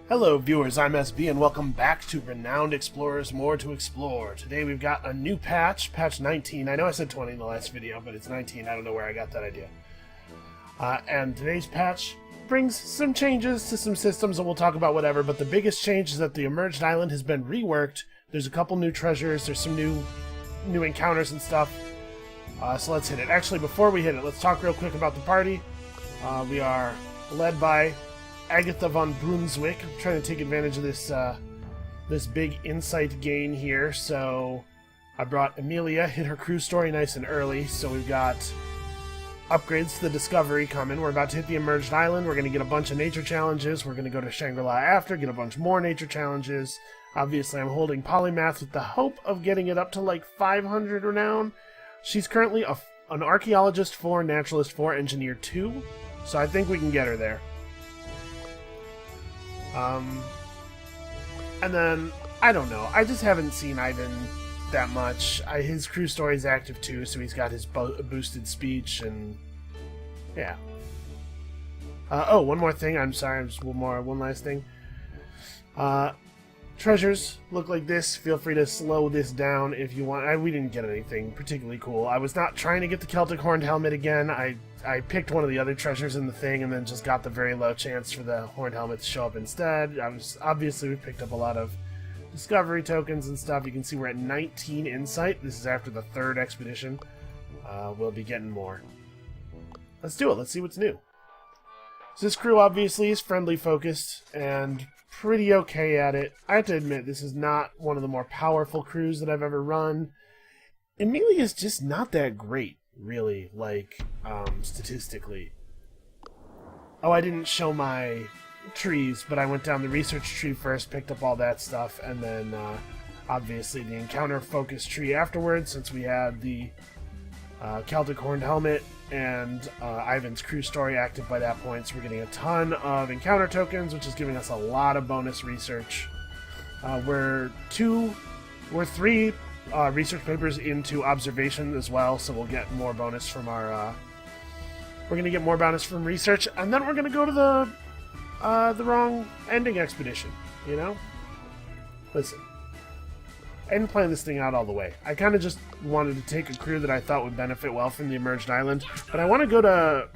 Hello viewers, I'm SB and welcome back to Renowned Explorers More to Explore. Today we've got a new patch, patch 19. I know I said 20 in the last video, but it's 19. I don't know where I got that idea. And today's patch brings some changes to some systems, and we'll talk about whatever, but the biggest change is that the emerged island has been reworked. There's a couple new treasures, there's some new encounters and stuff. So let's hit it. Actually, before we hit it, let's talk real quick about the party. We are led by Agatha von Brunswick. I'm trying to take advantage of this big insight gain here, so I brought Amelia, hit her crew story nice and early, so we've got upgrades to the Discovery coming. We're about to hit the emerged island. We're going to get a bunch of nature challenges. We're going to go to Shangri-La after, get a bunch more nature challenges. Obviously, I'm holding Polymath with the hope of getting it up to like 500 renown. She's currently an Archaeologist 4, Naturalist 4, Engineer 2, so I think we can get her there. And then, I don't know, I just haven't seen Ivan that much. His crew story is active too, so he's got his boosted speech, and yeah. Oh, one more thing, I'm sorry, one last thing. Treasures look like this. Feel free to slow this down if you want. We didn't get anything particularly cool. I was not trying to get the Celtic Horned Helmet again. I picked one of the other treasures in the thing and then just got the very low chance for the Horned Helmet to show up instead. Obviously, we picked up a lot of Discovery tokens and stuff. You can see we're at 19 Insight. This is after the 3rd expedition. We'll be getting more. Let's do it. Let's see what's new. So this crew obviously is friendly focused and pretty okay at it. I have to admit, this is not one of the more powerful crews that I've ever run. Amelia's just not that great, really, like, statistically. Oh, I didn't show my trees, but I went down the research tree first, picked up all that stuff, and then, obviously, the encounter focus tree afterwards, since we had the Celtic Horned Helmet and Ivan's crew story active by that point, so we're getting a ton of encounter tokens, which is giving us a lot of bonus research. We're 3 research papers into observation as well, so we'll get more bonus from our we're gonna get more bonus from research, and then we're gonna go to the wrong ending expedition, you know? Listen, I didn't plan this thing out all the way. I kind of just wanted to take a crew that I thought would benefit well from the emerged island, but I want to go to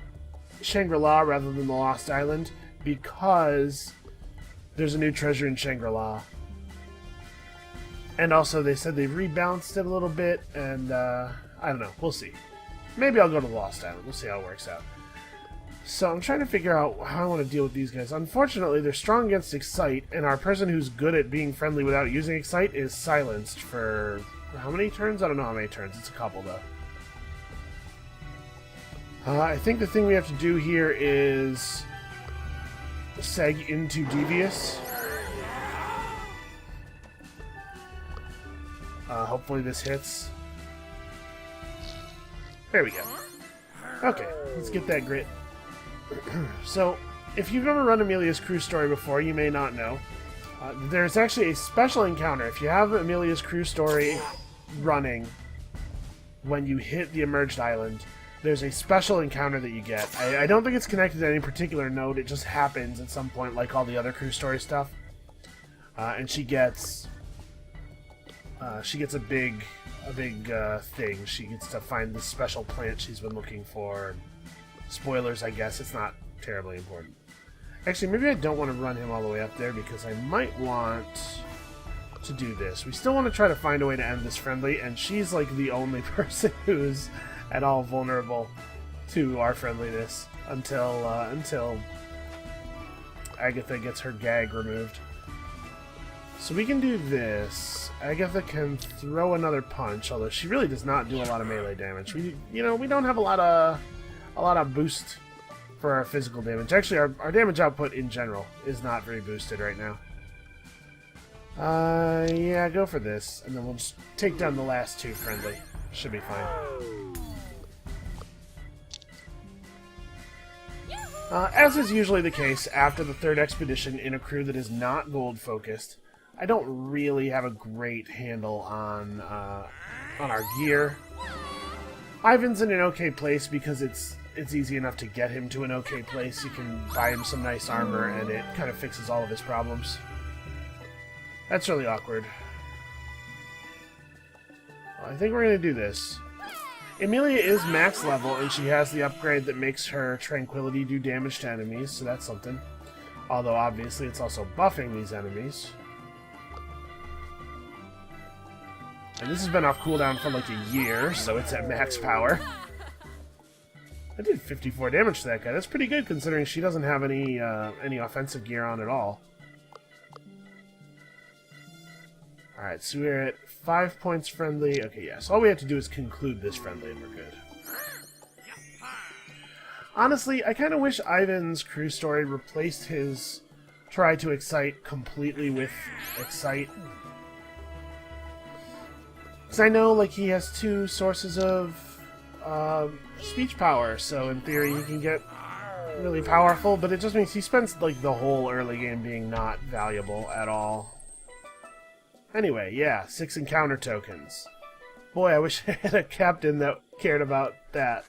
Shangri-La rather than the Lost Island because there's a new treasure in Shangri-La. And also they said they've rebalanced it a little bit, and I don't know, we'll see. Maybe I'll go to the Lost Island, we'll see how it works out. So I'm trying to figure out how I want to deal with these guys. Unfortunately, they're strong against Excite, and our person who's good at being friendly without using Excite is silenced for how many turns? I don't know how many turns. It's a couple, though. I think the thing we have to do here is seg into Devious. Hopefully this hits. There we go. Okay, let's get that grit. So, if you've ever run Amelia's crew story before, you may not know. There's actually a special encounter. If you have Amelia's crew story running when you hit the emerged island, there's a special encounter that you get. I don't think it's connected to any particular node. It just happens at some point, like all the other crew story stuff. And she gets a big thing. She gets to find this special plant she's been looking for. Spoilers, I guess. It's not terribly important. Actually, maybe I don't want to run him all the way up there because I might want to do this. We still want to try to find a way to end this friendly, and she's like the only person who's at all vulnerable to our friendliness until Agatha gets her gag removed. So we can do this. Agatha can throw another punch, although she really does not do a lot of melee damage. We don't have a lot of boost for our physical damage. Actually, our damage output in general is not very boosted right now. Yeah, go for this, and then we'll just take down the last 2 friendly. Should be fine. As is usually the case after the 3rd expedition in a crew that is not gold-focused, I don't really have a great handle on our gear. Ivan's in an okay place because it's it's easy enough to get him to an okay place. You can buy him some nice armor, and it kind of fixes all of his problems. That's really awkward. Well, I think we're going to do this. Emilia is max level, and she has the upgrade that makes her Tranquility do damage to enemies, so that's something. Although, obviously, it's also buffing these enemies. And this has been off cooldown for like a year, so it's at max power. I did 54 damage to that guy. That's pretty good, considering she doesn't have any offensive gear on at all. Alright, so we're at 5 points friendly. Okay, yeah, so all we have to do is conclude this friendly and we're good. Honestly, I kind of wish Ivan's crew story replaced his try to excite completely with excite. Because I know, like, he has 2 sources of speech power, so in theory he can get really powerful, but it just means he spends, like, the whole early game being not valuable at all. Anyway, yeah, 6 encounter tokens. Boy, I wish I had a captain that cared about that.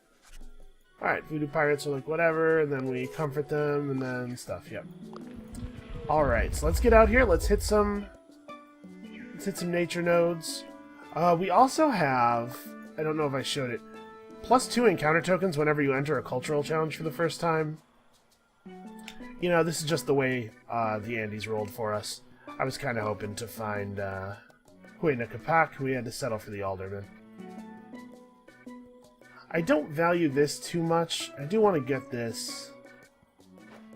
Alright, voodoo pirates are like whatever, and then we comfort them, and then stuff, yep. Alright, so let's get out here, let's hit some nature nodes. We also have, I don't know if I showed it, +2 encounter tokens whenever you enter a cultural challenge for the first time. You know, this is just the way the Andes rolled for us. I was kind of hoping to find Huayna Capac. We had to settle for the Alderman. I don't value this too much. I do want to get this,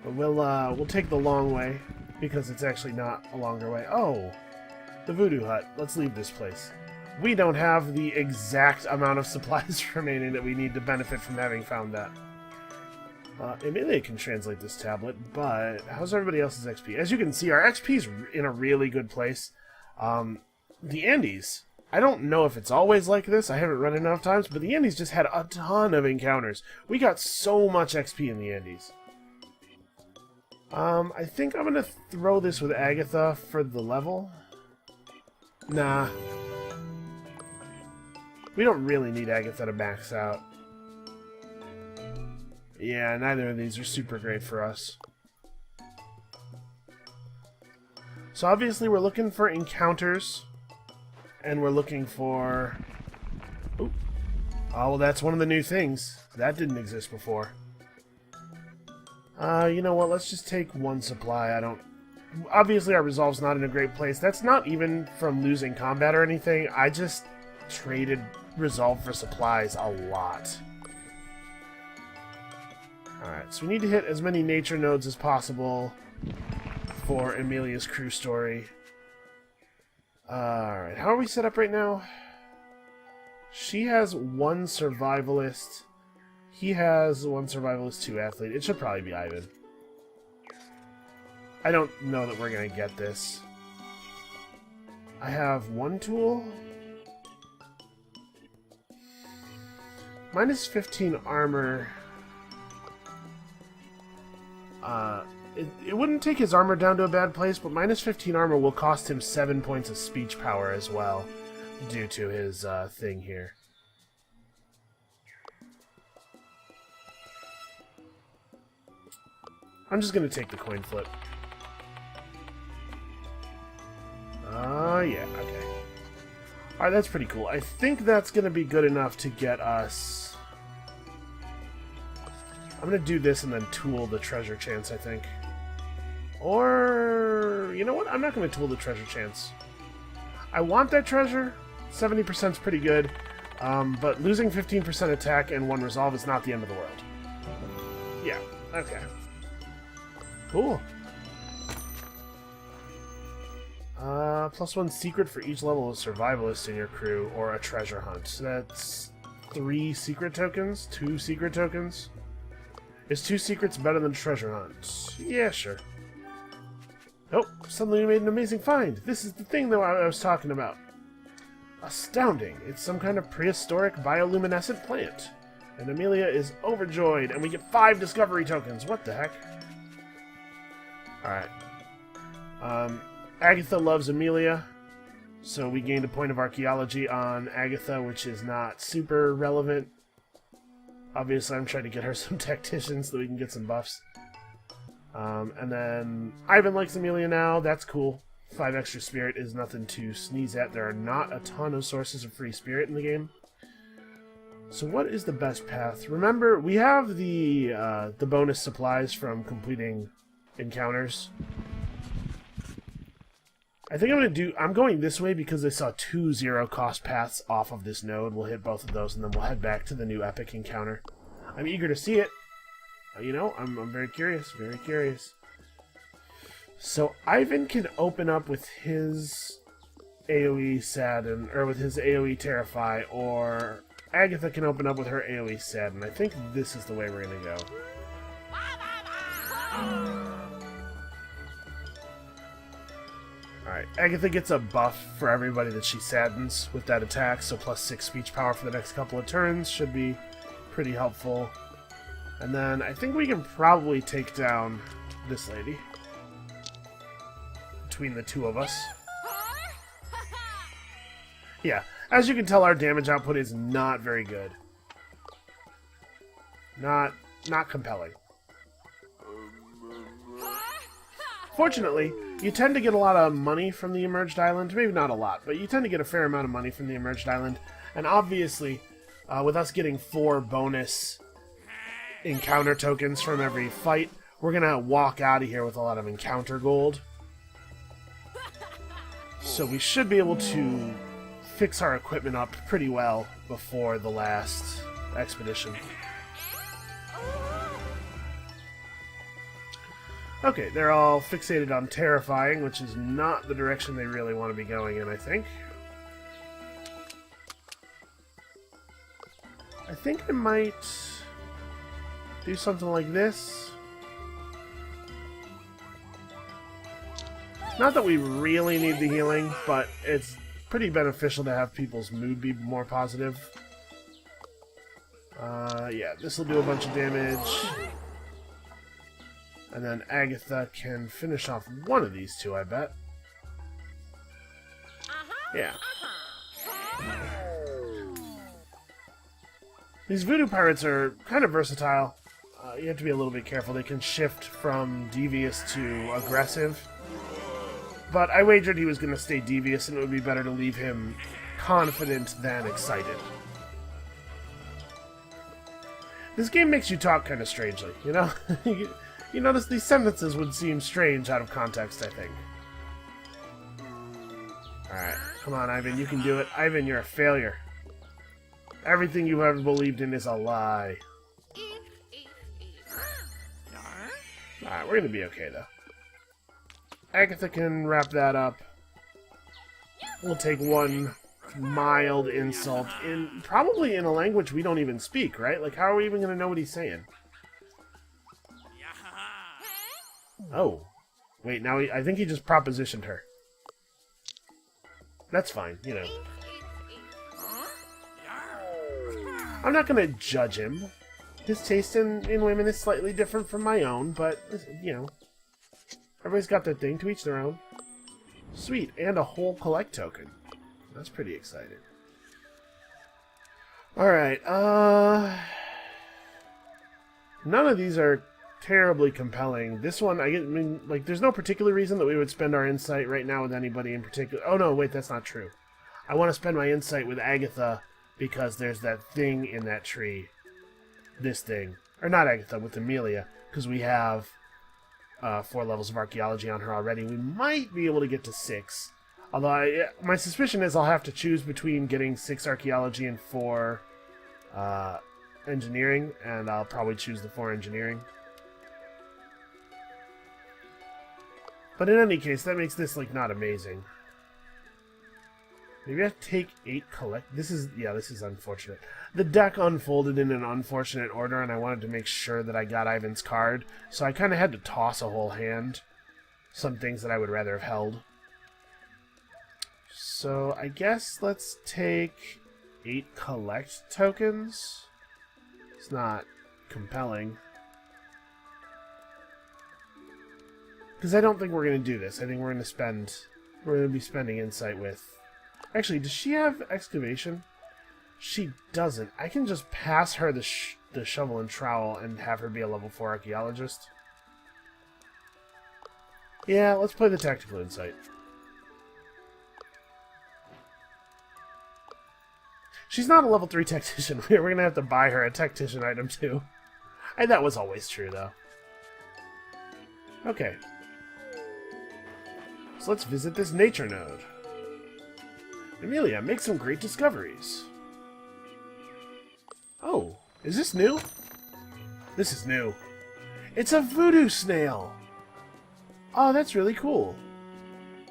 but we'll take the long way because it's actually not a longer way. Oh, the Voodoo Hut. Let's leave this place. We don't have the exact amount of supplies remaining that we need to benefit from having found that. Emilia can translate this tablet, but how's everybody else's XP? As you can see, our XP is in a really good place. The Andes, I don't know if it's always like this, I haven't run it enough times, but the Andes just had a ton of encounters. We got so much XP in the Andes. I think I'm going to throw this with Agatha for the level. Nah. We don't really need Agatha to max out. Yeah, neither of these are super great for us. So obviously we're looking for encounters, and we're looking for... Ooh. Oh, well, that's one of the new things. That didn't exist before. You know what, let's just take 1 supply. Obviously our resolve's not in a great place. That's not even from losing combat or anything. I just traded resolve for supplies a lot. Alright, so we need to hit as many nature nodes as possible for Emilia's crew story. Alright, how are we set up right now? She has 1 survivalist. He has 1 survivalist, 2 athlete. It should probably be Ivan. I don't know that we're going to get this. I have 1 tool. Minus 15 armor. It wouldn't take his armor down to a bad place, but minus 15 armor will cost him 7 points of speech power as well, due to his thing here. I'm just going to take the coin flip. Yeah, okay. Alright, that's pretty cool. I think that's going to be good enough to get us... I'm going to do this and then tool the treasure chance, I think. Or... you know what? I'm not going to tool the treasure chance. I want that treasure. 70% is pretty good. But losing 15% attack and 1 resolve is not the end of the world. Yeah, okay. Cool. +1 secret for each level of survivalist in your crew, or a treasure hunt. So that's 3 secret tokens? 2 secret tokens? Is 2 secrets better than treasure hunts? Yeah, sure. Oh, suddenly we made an amazing find! This is the thing that I was talking about. Astounding! It's some kind of prehistoric bioluminescent plant. And Emilia is overjoyed, and we get 5 discovery tokens. What the heck? Alright. Agatha loves Emilia, so we gained a point of archaeology on Agatha, which is not super relevant. Obviously, I'm trying to get her some tacticians so that we can get some buffs. And then Ivan likes Amelia now. That's cool. 5 extra spirit is nothing to sneeze at. There are not a ton of sources of free spirit in the game. So what is the best path? Remember, we have the bonus supplies from completing encounters. I think I'm going this way because I saw 2 0-cost paths off of this node. We'll hit both of those, and then we'll head back to the new epic encounter. I'm eager to see it. You know, I'm very curious, very curious. So Ivan can open up with his AoE Sadden, or with his AoE Terrify, or Agatha can open up with her AoE Sadden. I think this is the way we're gonna go. Alright, Agatha gets a buff for everybody that she saddens with that attack, so plus 6 speech power for the next couple of turns should be pretty helpful. And then I think we can probably take down this lady between the two of us. Yeah, as you can tell, our damage output is not very good. Not compelling. Fortunately, you tend to get a lot of money from the Emerged Island. Maybe not a lot, but you tend to get a fair amount of money from the Emerged Island. And obviously, with us getting 4 bonus encounter tokens from every fight, we're going to walk out of here with a lot of encounter gold. So we should be able to fix our equipment up pretty well before the last expedition. Okay, they're all fixated on terrifying, which is not the direction they really want to be going in, I think. I think I might do something like this. Not that we really need the healing, but it's pretty beneficial to have people's mood be more positive. Yeah, this will do a bunch of damage. And then Agatha can finish off one of these two, I bet. Yeah. These voodoo pirates are kind of versatile. You have to be a little bit careful. They can shift from devious to aggressive. But I wagered he was going to stay devious, and it would be better to leave him confident than excited. This game makes you talk kind of strangely, you know? You notice these sentences would seem strange out of context, I think. Alright, come on, Ivan, you can do it. Ivan, you're a failure. Everything you've ever believed in is a lie. Alright, we're gonna be okay, though. Agatha can wrap that up. We'll take one mild insult, probably in a language we don't even speak, right? Like, how are we even gonna know what he's saying? Oh. Wait, now I think he just propositioned her. That's fine, you know. I'm not gonna judge him. His taste in women is slightly different from my own, but, you know. Everybody's got their thing, to each their own. Sweet, and a whole collect token. That's pretty exciting. Alright, none of these are terribly compelling. This one, I mean, like, there's no particular reason that we would spend our insight right now with anybody in particular. Oh no, wait, that's not true. I want to spend my insight with Agatha because there's that thing in that tree. This thing. Or not Agatha, with Amelia, because we have 4 levels of archaeology on her already. We might be able to get to 6. Although, my suspicion is I'll have to choose between getting 6 archaeology and 4 engineering, and I'll probably choose the 4 engineering. But in any case, that makes this, like, not amazing. Maybe I have to take 8 collect... This is unfortunate. The deck unfolded in an unfortunate order, and I wanted to make sure that I got Ivan's card, so I kind of had to toss a whole hand. Some things that I would rather have held. So, I guess let's take 8 collect tokens. It's not compelling. Because I don't think we're going to do this. I think we're going to be spending insight with... Actually, does she have excavation? She doesn't. I can just pass her the the shovel and trowel and have her be a level 4 archaeologist. Yeah, let's play the tactical insight. She's not a level 3 tactician. We're going to have to buy her a tactician item, too. And that was always true, though. Okay. So let's visit this nature node. Amelia, make some great discoveries. Oh, is this new? This is new. It's a voodoo snail! Oh, that's really cool.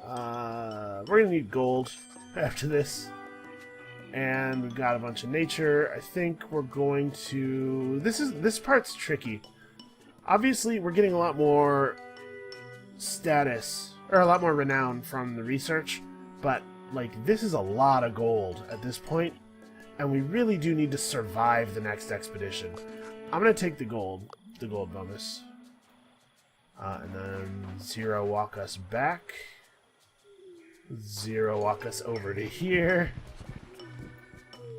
We're going to need gold after this. And we've got a bunch of nature. I think we're going to... This part's tricky. Obviously, we're getting a lot more status, or a lot more renown from the research, but, like, this is a lot of gold at this point, and we really do need to survive the next expedition. I'm going to take the gold bonus. And then 0 walk us back. 0 walk us over to here.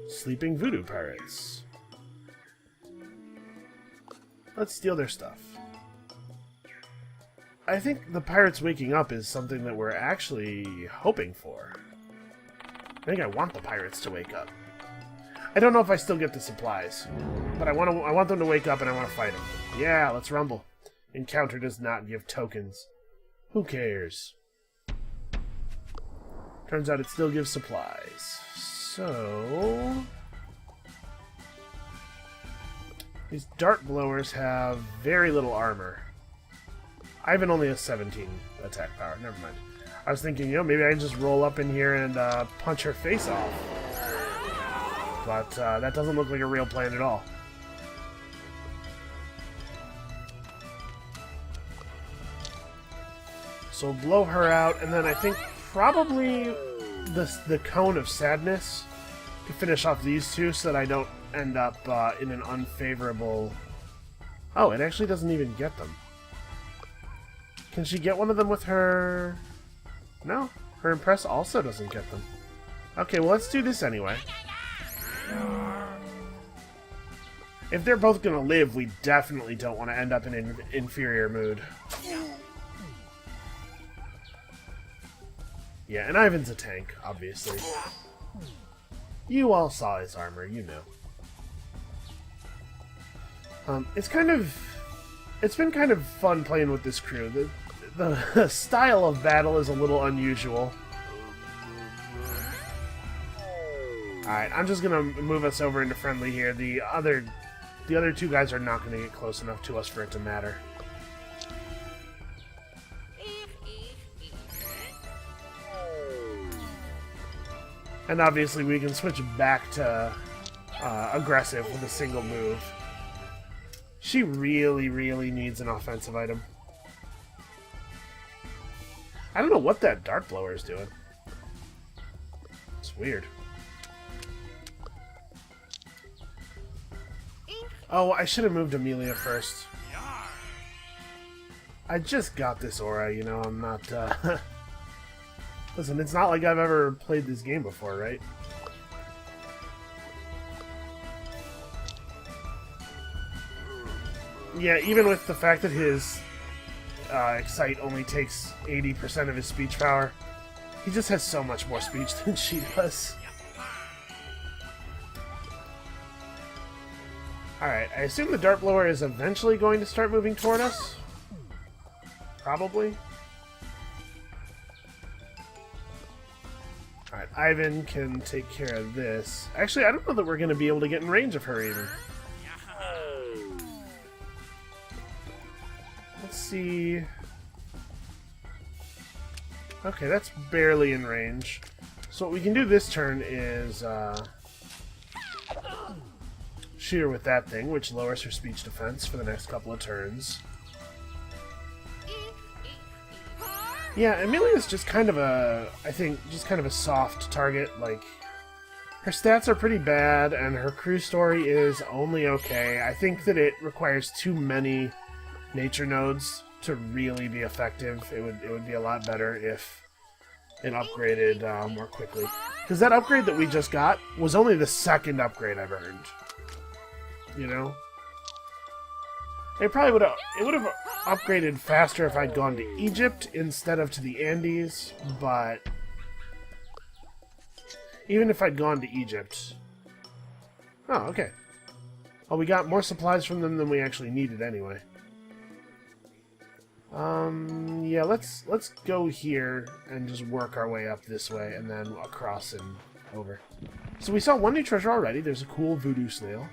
Sleeping voodoo pirates. Let's steal their stuff. I think the pirates waking up is something that we're actually hoping for. I think I want the pirates to wake up. I don't know if I still get the supplies, but I want them to wake up and I want to fight them. Yeah, let's rumble. Encounter does not give tokens. Who cares? Turns out it still gives supplies. So... these dart blowers have very little armor. Ivan only has 17 attack power. Never mind. I was thinking, maybe I can just roll up in here and punch her face off. But that doesn't look like a real plan at all. So blow her out, and then I think probably the cone of sadness to finish off these two so that I don't end up in an unfavorable... Oh, it actually doesn't even get them. Can she get one of them with her... No, her impress also doesn't get them. Okay, well, let's do this anyway. If they're both gonna live, we definitely don't want to end up in an inferior mood. Yeah, and Ivan's a tank, obviously. You all saw his armor, you know. It's been kind of fun playing with this crew. The style of battle is a little unusual. Alright, I'm just gonna move us over into friendly here. The other two guys are not gonna get close enough to us for it to matter. And obviously we can switch back to aggressive with a single move. She really, really needs an offensive item. I don't know what that dart blower is doing. It's weird. Oh, I should have moved Amelia first. I just got this aura, I'm not... Listen, it's not like I've ever played this game before, right? Yeah, even with the fact that his Excite only takes 80% of his speech power, he just has so much more speech than she does. Alright, I assume the dart blower is eventually going to start moving toward us? Probably. Alright, Ivan can take care of this. Actually, I don't know that we're going to be able to get in range of her, even. Let's see... Okay, that's barely in range. So what we can do this turn is, shoot her with that thing, which lowers her speech defense for the next couple of turns. Yeah, Amelia's just kind of a, I think, just kind of a soft target. Like, her stats are pretty bad, and her crew story is only okay. I think that it requires too many nature nodes to really be effective. It would be a lot better if it upgraded more quickly. Because that upgrade that we just got was only the second upgrade I've earned. You know? It probably would have upgraded faster if I'd gone to Egypt instead of to the Andes, but even if I'd gone to Egypt... Oh, okay. Well, we got more supplies from them than we actually needed anyway. Yeah, let's go here and just work our way up this way and then across and over. So we saw one new treasure already. There's a cool voodoo snail.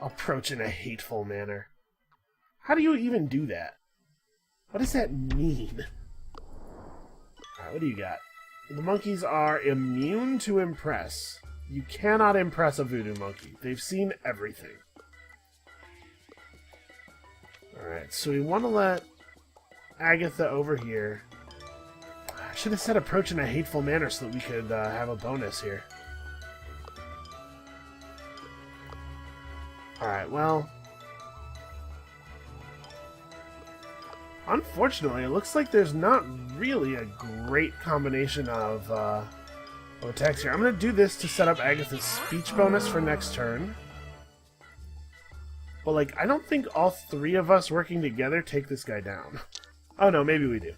Approach in a hateful manner. How do you even do that? What does that mean? Alright, what do you got? The monkeys are immune to impress. You cannot impress a voodoo monkey. They've seen everything. Alright, so we want to let Agatha over here. I should have said approach in a hateful manner so that we could have a bonus here. Alright, well... Unfortunately, it looks like there's not really a great combination of attacks here. I'm going to do this to set up Agatha's speech bonus for next turn. But, like, I don't think all three of us working together take this guy down. Oh, no, maybe we do.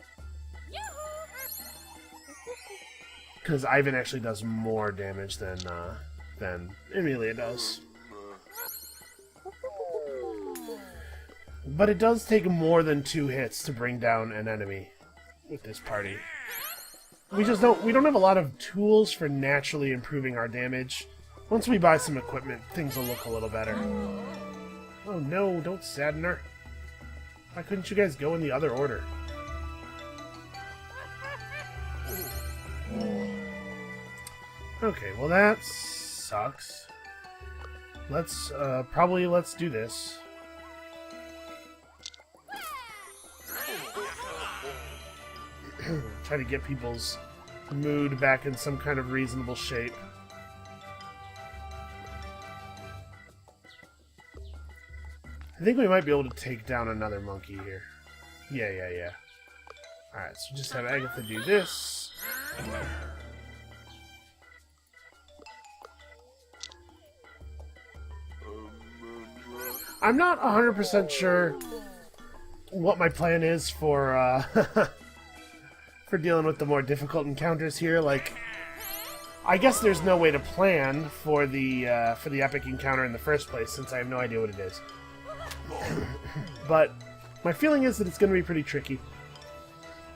Because Ivan actually does more damage than Emilia does. But it does take more than 2 hits to bring down an enemy with this party. We don't have a lot of tools for naturally improving our damage. Once we buy some equipment, things will look a little better. Oh no, don't sadden her. Why couldn't you guys go in the other order? Okay, well that sucks. Let's do this. Try to get people's mood back in some kind of reasonable shape. I think we might be able to take down another monkey here. Yeah. Alright, so just have Agatha do this. I'm not 100% sure what my plan is for for dealing with the more difficult encounters here. Like, I guess there's no way to plan for the epic encounter in the first place, since I have no idea what it is. But my feeling is that it's going to be pretty tricky.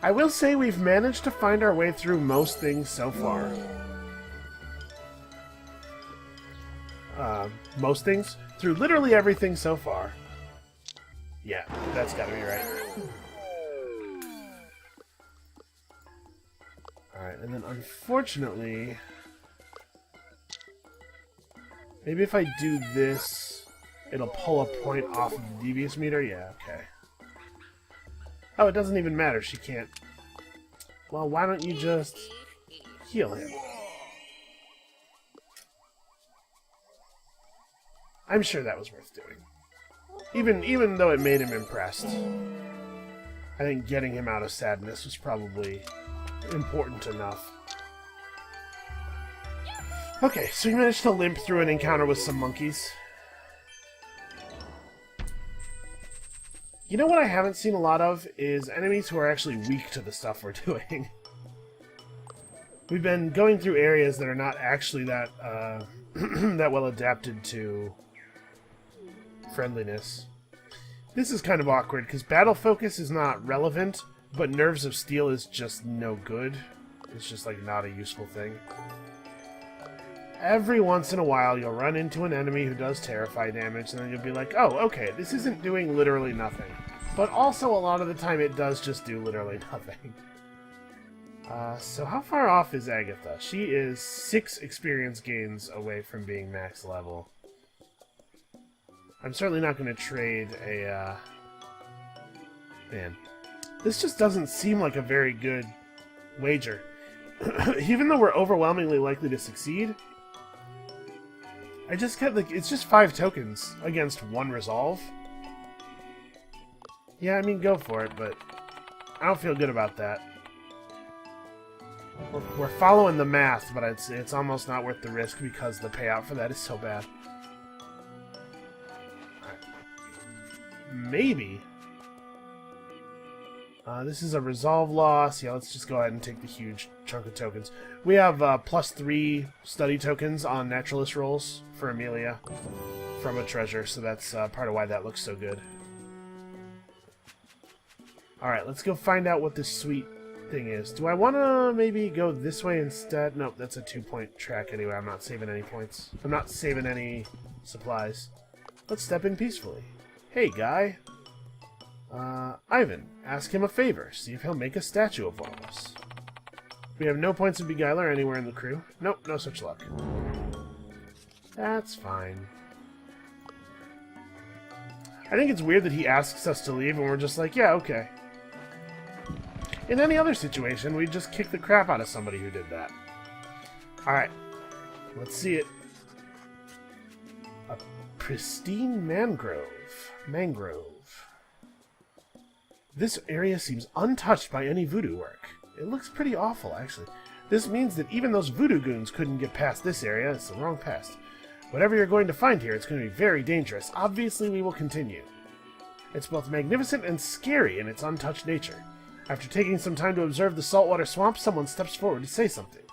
I will say we've managed to find our way through most things so far. Most things? Through literally everything so far. Yeah, that's gotta be right. Alright, and then unfortunately... Maybe if I do this, it'll pull a point off of the devious meter? Yeah, okay. Oh, it doesn't even matter, she can't... Well, why don't you just heal him? I'm sure that was worth doing. Even though it made him impressed. I think getting him out of sadness was probably important enough. Okay, so we managed to limp through an encounter with some monkeys. You know what I haven't seen a lot of is enemies who are actually weak to the stuff we're doing. We've been going through areas that are not actually that that well adapted to friendliness. This is kind of awkward, because battle focus is not relevant, but nerves of steel is just no good. It's just, like, not a useful thing. Every once in a while, you'll run into an enemy who does terrify damage, and then you'll be like, oh, okay, this isn't doing literally nothing. But also, a lot of the time, it does just do literally nothing. So how far off is Agatha? She is 6 experience gains away from being max level. I'm certainly not going to trade a, Man. This just doesn't seem like a very good wager. Even though we're overwhelmingly likely to succeed, I just get, like, it's just 5 tokens against 1 resolve. Yeah, I mean, go for it, but I don't feel good about that. We're following the math, but it's almost not worth the risk because the payout for that is so bad. maybe... this is a resolve loss. Yeah, let's just go ahead and take the huge chunk of tokens. We have +3 study tokens on naturalist rolls for Amelia from a treasure, so that's part of why that looks so good. Alright, let's go find out what this sweet thing is. Do I want to maybe go this way instead? Nope, that's a 2-point track anyway. I'm not saving any points. I'm not saving any supplies. Let's step in peacefully. Hey, guy. Ivan, ask him a favor. See if he'll make a statue of one of us. We have no points of Beguiler anywhere in the crew. Nope, no such luck. That's fine. I think it's weird that he asks us to leave and we're just like, yeah, okay. In any other situation, we'd just kick the crap out of somebody who did that. Alright. Let's see it. A pristine mangrove. This area seems untouched by any voodoo work. It looks pretty awful, actually. This means that even those voodoo goons couldn't get past this area. It's the wrong past. Whatever you're going to find here, it's going to be very dangerous. Obviously, we will continue. It's both magnificent and scary in its untouched nature. After taking some time to observe the saltwater swamp, someone steps forward to say something.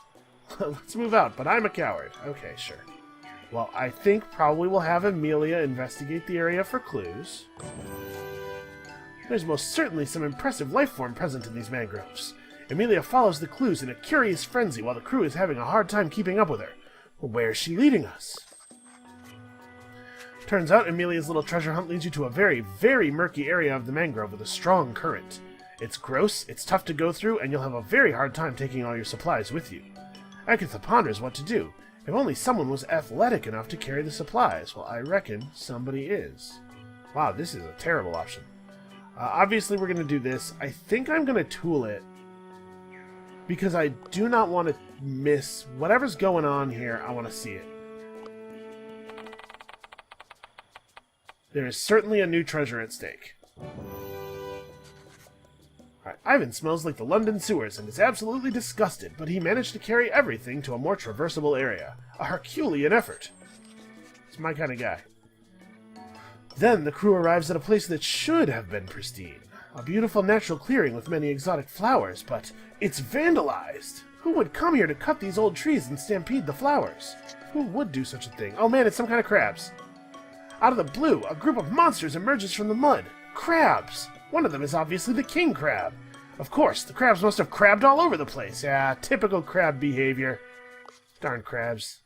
Let's move out, but I'm a coward. Okay, sure. Well, I think probably we'll have Amelia investigate the area for clues. There's most certainly some impressive life form present in these mangroves. Amelia follows the clues in a curious frenzy while the crew is having a hard time keeping up with her. Well, where's she leading us? Turns out Amelia's little treasure hunt leads you to a very, very murky area of the mangrove with a strong current. It's gross, it's tough to go through, and you'll have a very hard time taking all your supplies with you. Agatha ponders what to do. If only someone was athletic enough to carry the supplies. Well, I reckon somebody is. Wow, this is a terrible option. Obviously, we're going to do this. I think I'm going to tool it, because I do not want to miss whatever's going on here. I want to see it. There is certainly a new treasure at stake. Alright, Ivan smells like the London sewers and is absolutely disgusted, but he managed to carry everything to a more traversable area. A Herculean effort. It's my kind of guy. Then the crew arrives at a place that should have been pristine. A beautiful natural clearing with many exotic flowers, but it's vandalized! Who would come here to cut these old trees and stampede the flowers? Who would do such a thing? Oh man, it's some kind of crabs. Out of the blue, a group of monsters emerges from the mud. Crabs! One of them is obviously the king crab. Of course, the crabs must have crabbed all over the place. Yeah, typical crab behavior. Darn crabs.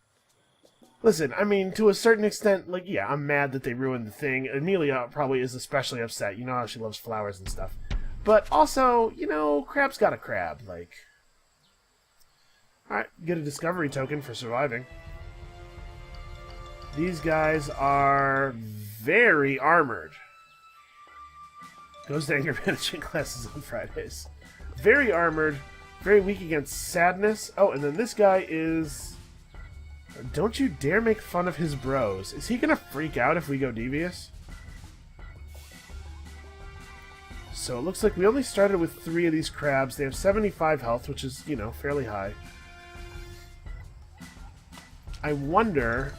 Listen, I mean, to a certain extent, like, yeah, I'm mad that they ruined the thing. Amelia probably is especially upset. You know how she loves flowers and stuff. But also, you know, crab's got a crab, like... Alright, get a discovery token for surviving. These guys are very armored. Goes to anger management classes on Fridays. Very armored, very weak against sadness. Oh, and then this guy is... Don't you dare make fun of his bros. Is he gonna freak out if we go devious? So it looks like we only started with 3 of these crabs. They have 75 health, which is, you know, fairly high. I wonder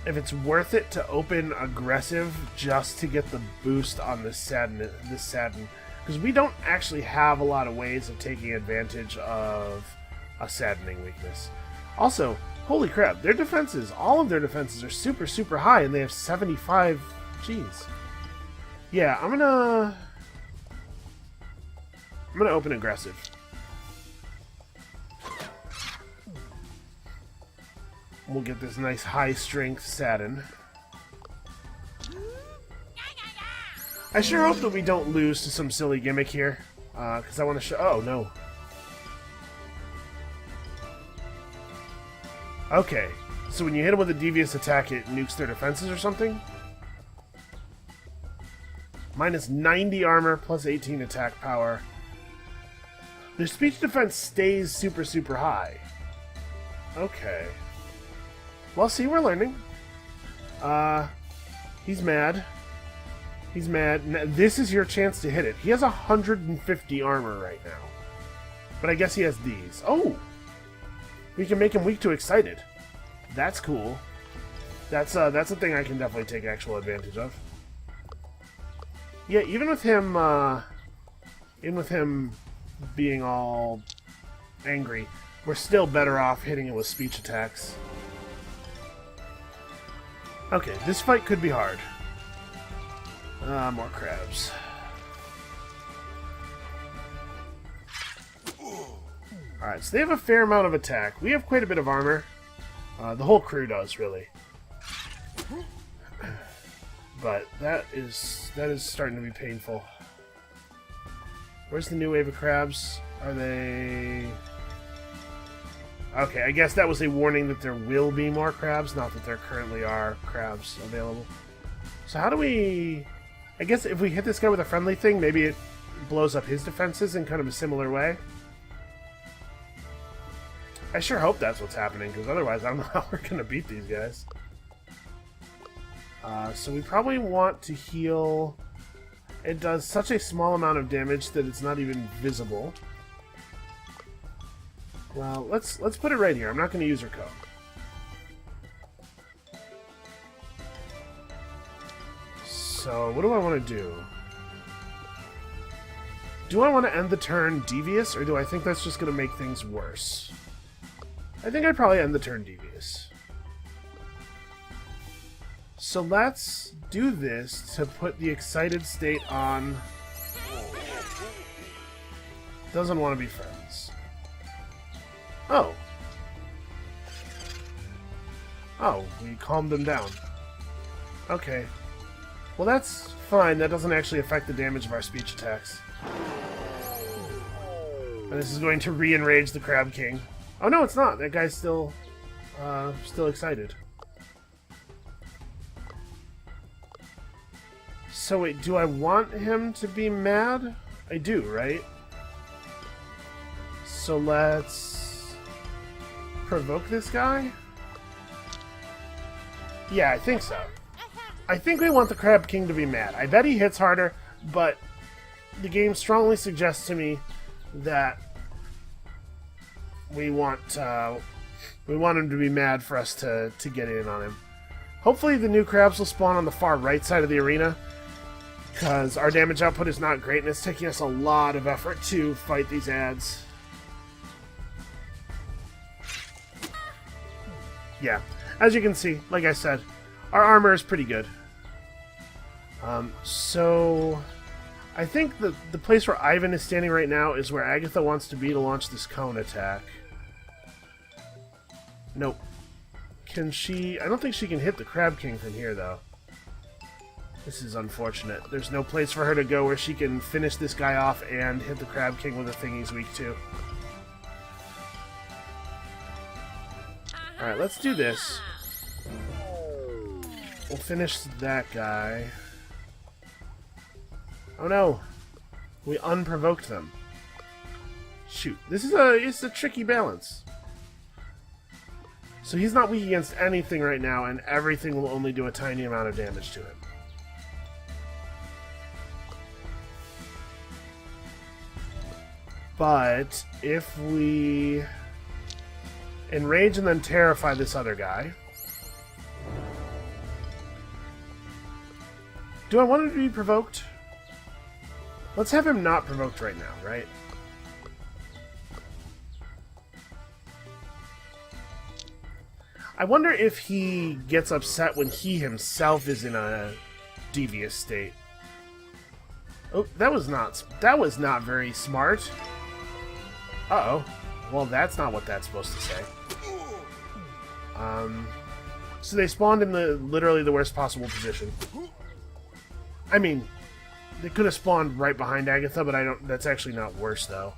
if it's worth it to open aggressive just to get the boost on this sadden. Because we don't actually have a lot of ways of taking advantage of a saddening weakness. Also, holy crap, their defenses, all of their defenses are super, super high, and they have 75 Gs. Yeah, I'm gonna open aggressive. We'll get this nice high-strength Satin. I sure hope that we don't lose to some silly gimmick here, because I want to show... Oh, no. Okay, so when you hit them with a devious attack, it nukes their defenses or something? Minus 90 armor, plus 18 attack power. Their speech defense stays super, super high. Okay. Well, see, we're learning. He's mad. He's mad. This is your chance to hit it. He has 150 armor right now. But I guess he has these. Oh! We can make him weak to excited. That's cool. That's a thing I can definitely take actual advantage of. Yeah, even with him being all angry, we're still better off hitting it with speech attacks. Okay, this fight could be hard. More crabs. Alright, so they have a fair amount of attack. We have quite a bit of armor. The whole crew does, really. But that is starting to be painful. Where's the new wave of crabs? Are they... Okay, I guess that was a warning that there will be more crabs, not that there currently are crabs available. So how do we... I guess if we hit this guy with a friendly thing, maybe it blows up his defenses in kind of a similar way. I sure hope that's what's happening, because otherwise I don't know how we're going to beat these guys. So we probably want to heal... It does such a small amount of damage that it's not even visible. Well, let's put it right here. I'm not going to use her code. So, what do I want to do? Do I want to end the turn devious, or do I think that's just going to make things worse? I think I'd probably end the turn devious. So let's do this to put the excited state on... Doesn't want to be friends. Oh. Oh, we calmed them down. Okay. Well, that's fine. That doesn't actually affect the damage of our speech attacks. And this is going to re-enrage the Crab King. Oh, no, it's not. That guy's still excited. So wait, do I want him to be mad? I do, right? So let's provoke this guy? Yeah, I think so. I think we want the Crab King to be mad. I bet he hits harder, but the game strongly suggests to me that we want him to be mad for us to get in on him. Hopefully the new crabs will spawn on the far right side of the arena, because our damage output is not great and it's taking us a lot of effort to fight these ads. Yeah, as you can see, like I said, our armor is pretty good. So I think the place where Ivan is standing right now is where Agatha wants to be to launch this cone attack. Nope. Can she... I don't think she can hit the Crab King from here, though. This is unfortunate. There's no place for her to go where she can finish this guy off and hit the Crab King with a thing he's weak to. Alright, let's do this. We'll finish that guy. Oh no! We unprovoked them. Shoot. This is it's a tricky balance. So he's not weak against anything right now, and everything will only do a tiny amount of damage to him. But if we enrage and then terrify this other guy... Do I want him to be provoked? Let's have him not provoked right now, right? I wonder if he gets upset when he himself is in a devious state. Oh, that was not very smart. Uh-oh. Well, that's not what that's supposed to say. So they spawned in literally the worst possible position. I mean, they could have spawned right behind Agatha, but that's actually not worse, though.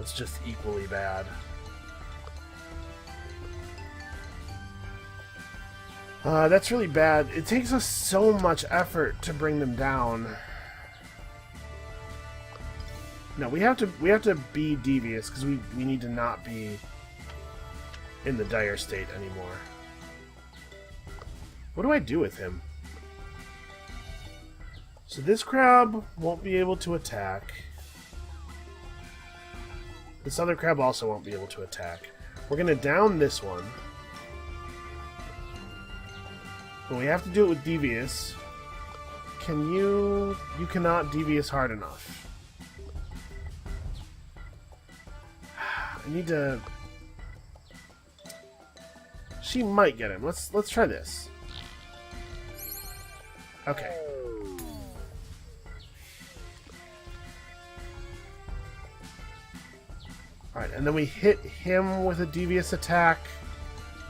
It's just equally bad. That's really bad. It takes us so much effort to bring them down. No, we have to be devious because we need to not be in the dire state anymore. What do I do with him? So this crab won't be able to attack. This other crab also won't be able to attack. We're gonna down this one. But we have to do it with devious. can you... You cannot devious hard enough. I need to... She might get him. Let's try this. Okay. Alright, and then we hit him with a devious attack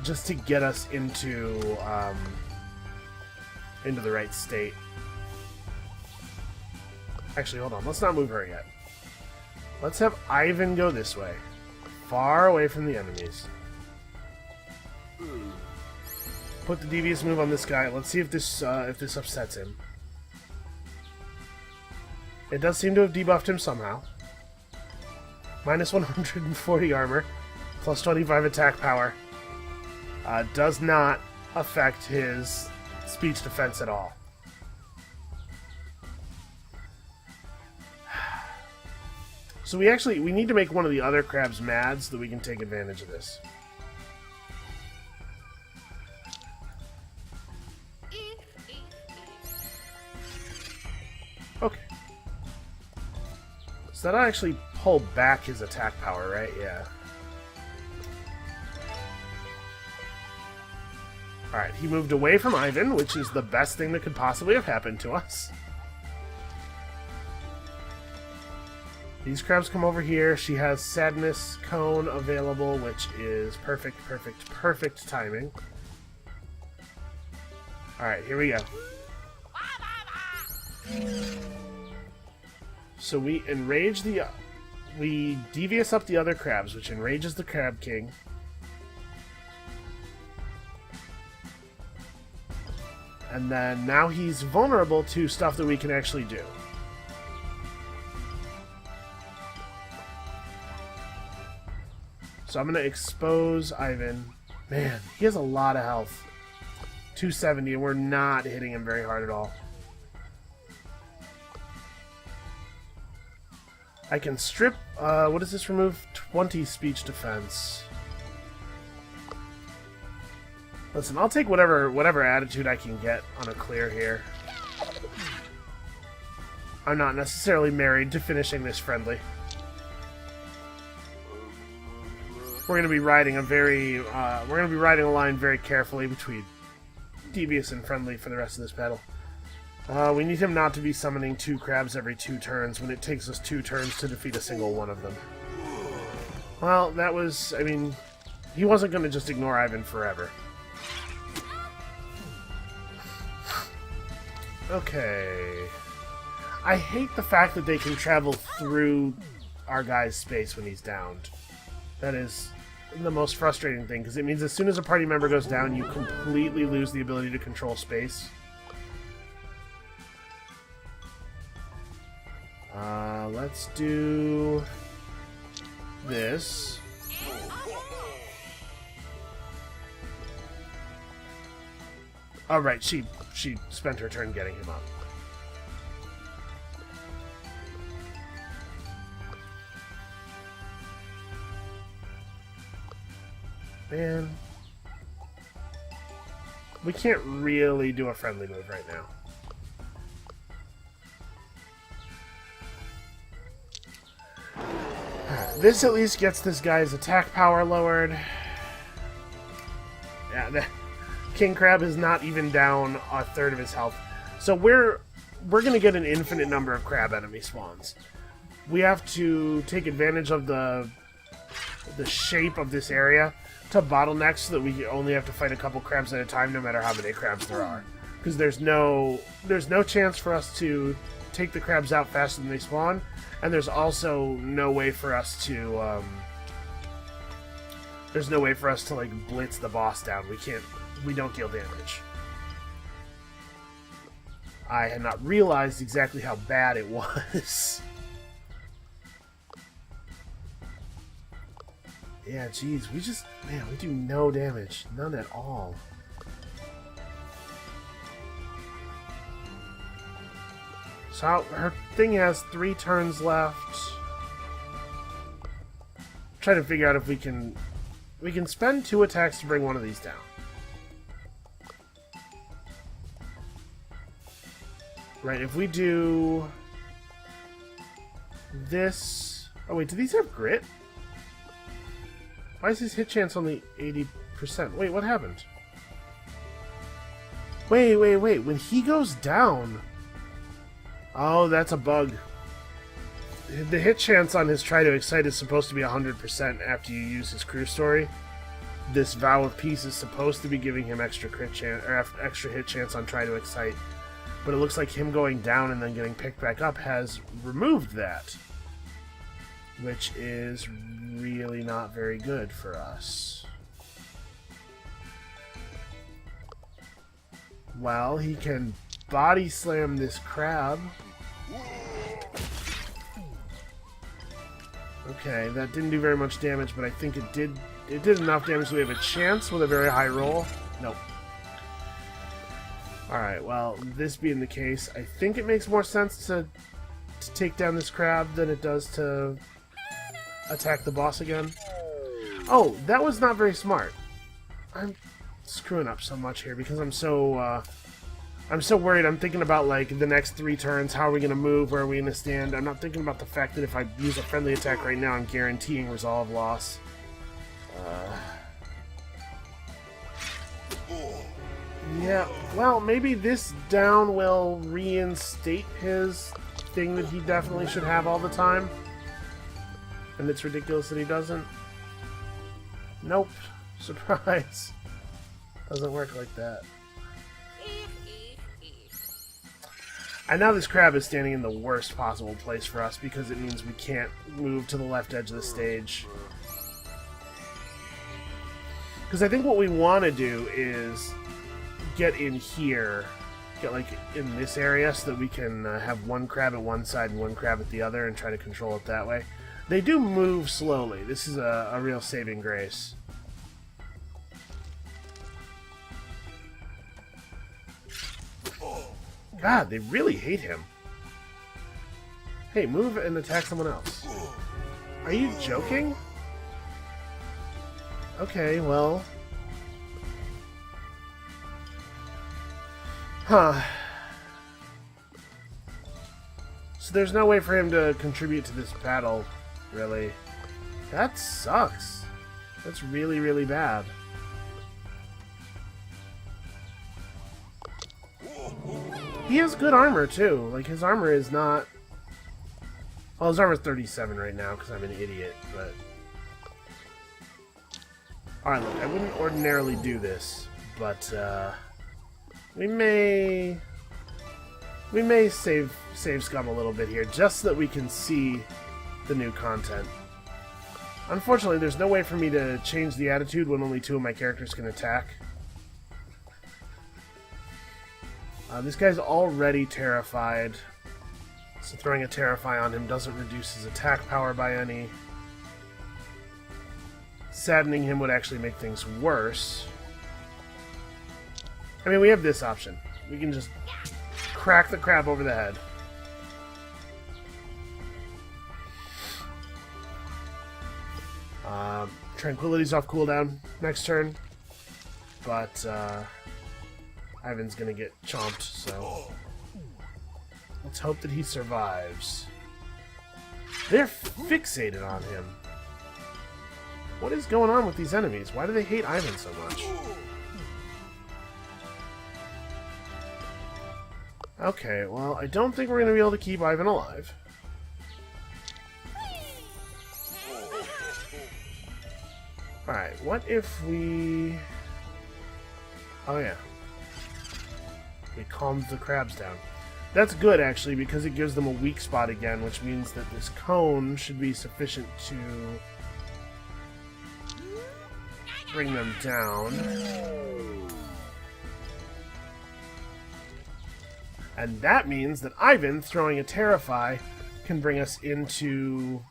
just to get us into the right state. Actually, hold on. Let's not move her yet. Let's have Ivan go this way. Far away from the enemies. Put the devious move on this guy. Let's see if this upsets him. It does seem to have debuffed him somehow. Minus 140 armor, plus 25 attack power. Does not affect his speech defense at all. So we need to make one of the other crabs mad so that we can take advantage of this. Okay. So that'll actually pull back his attack power, right? Yeah. Alright, he moved away from Ivan, which is the best thing that could possibly have happened to us. These crabs come over here. She has Sadness Cone available, which is perfect timing. Alright, here we go. So we enrage the... We devious up the other crabs, which enrages the Crab King. And then now he's vulnerable to stuff that we can actually do. So I'm going to expose Ivan. Man, he has a lot of health. 270, and we're not hitting him very hard at all. I can strip... what does this remove? 20 speech defense. Listen, I'll take whatever attitude I can get on a clear here. I'm not necessarily married to finishing this friendly. We're going to be riding a line very carefully between devious and friendly for the rest of this battle. We need him not to be summoning 2 crabs every 2 turns when it takes us 2 turns to defeat a single one of them. Well, that was... I mean, he wasn't going to just ignore Ivan forever. Okay. I hate the fact that they can travel through our guy's space when he's downed. That is the most frustrating thing, because it means as soon as a party member goes down, you completely lose the ability to control space. Let's do this. Oh, right, she spent her turn getting him up. Man. We can't really do a friendly move right now. This at least gets this guy's attack power lowered. Yeah, the King Crab is not even down a third of his health. So we're going to get an infinite number of crab enemy spawns. We have to take advantage of the shape of this area to bottleneck so that we only have to fight a couple crabs at a time, no matter how many crabs there are. Because there's no chance for us to take the crabs out faster than they spawn, and there's also no way for us to like blitz the boss down. We don't deal damage. I had not realized exactly how bad it was. Yeah, geez, we do no damage. None at all. So her thing has 3 turns left. Try to figure out if we can spend 2 attacks to bring one of these down. Right, if we do this... Oh wait, do these have grit? Why is his hit chance only 80%? Wait, what happened? Wait. When he goes down... Oh, that's a bug. The hit chance on his Try to Excite is supposed to be 100% after you use his crew story. This Vow of Peace is supposed to be giving him extra crit chance, or extra hit chance on Try to Excite. But it looks like him going down and then getting picked back up has removed that. Which is really not very good for us. Well, he can body slam this crab. Okay, that didn't do very much damage, but I think it did enough damage so we have a chance with a very high roll. Nope. Alright, well, this being the case, I think it makes more sense to take down this crab than it does to attack the boss again. Oh, that was not very smart. I'm screwing up so much here because I'm so worried. I'm thinking about, like, the next 3 turns. How are we going to move? Where are we going to stand? I'm not thinking about the fact that if I use a friendly attack right now, I'm guaranteeing resolve loss. Yeah, well, maybe this down will reinstate his thing that he definitely should have all the time. And it's ridiculous that he doesn't. Nope. Surprise. Doesn't work like that. And now this crab is standing in the worst possible place for us because it means we can't move to the left edge of the stage. Because I think what we want to do is get in here, get like in this area so that we can have one crab at one side and one crab at the other and try to control it that way. They do move slowly. This is a real saving grace. God, they really hate him. Hey, move and attack someone else. Are you joking? Okay, well... Huh. So there's no way for him to contribute to this battle, really. That sucks. That's really, really bad. He has good armor, too. Like, his armor is not... Well, his armor's 37 right now, because I'm an idiot, but... Alright, look, I wouldn't ordinarily do this, but, we may save Scum a little bit here, just so that we can see the new content. Unfortunately, there's no way for me to change the attitude when only 2 of my characters can attack. This guy's already terrified, so throwing a Terrify on him doesn't reduce his attack power by any. Saddening him would actually make things worse. I mean, we have this option. We can just crack the crab over the head. Tranquility's off cooldown next turn, but Ivan's gonna get chomped, so let's hope that he survives. They're fixated on him. What is going on with these enemies? Why do they hate Ivan so much? Okay, well, I don't think we're going to be able to keep Ivan alive. Alright, what if we... Oh yeah. We calmed the crabs down. That's good, actually, because it gives them a weak spot again, which means that this cone should be sufficient to bring them down. And that means that Ivan throwing a Terrify can bring us into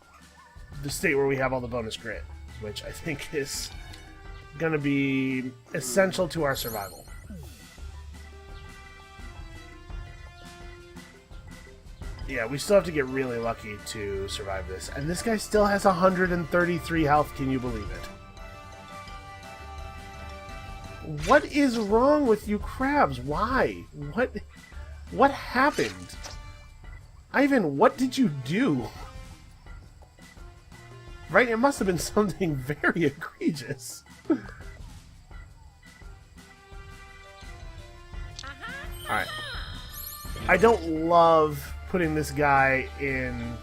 the state where we have all the bonus grit, which I think is going to be essential to our survival. Yeah, we still have to get really lucky to survive this. And this guy still has 133 health, can you believe it? What is wrong with you crabs? Why? What? What happened? Ivan, what did you do? Right? It must have been something very egregious. Alright. I don't love putting this guy in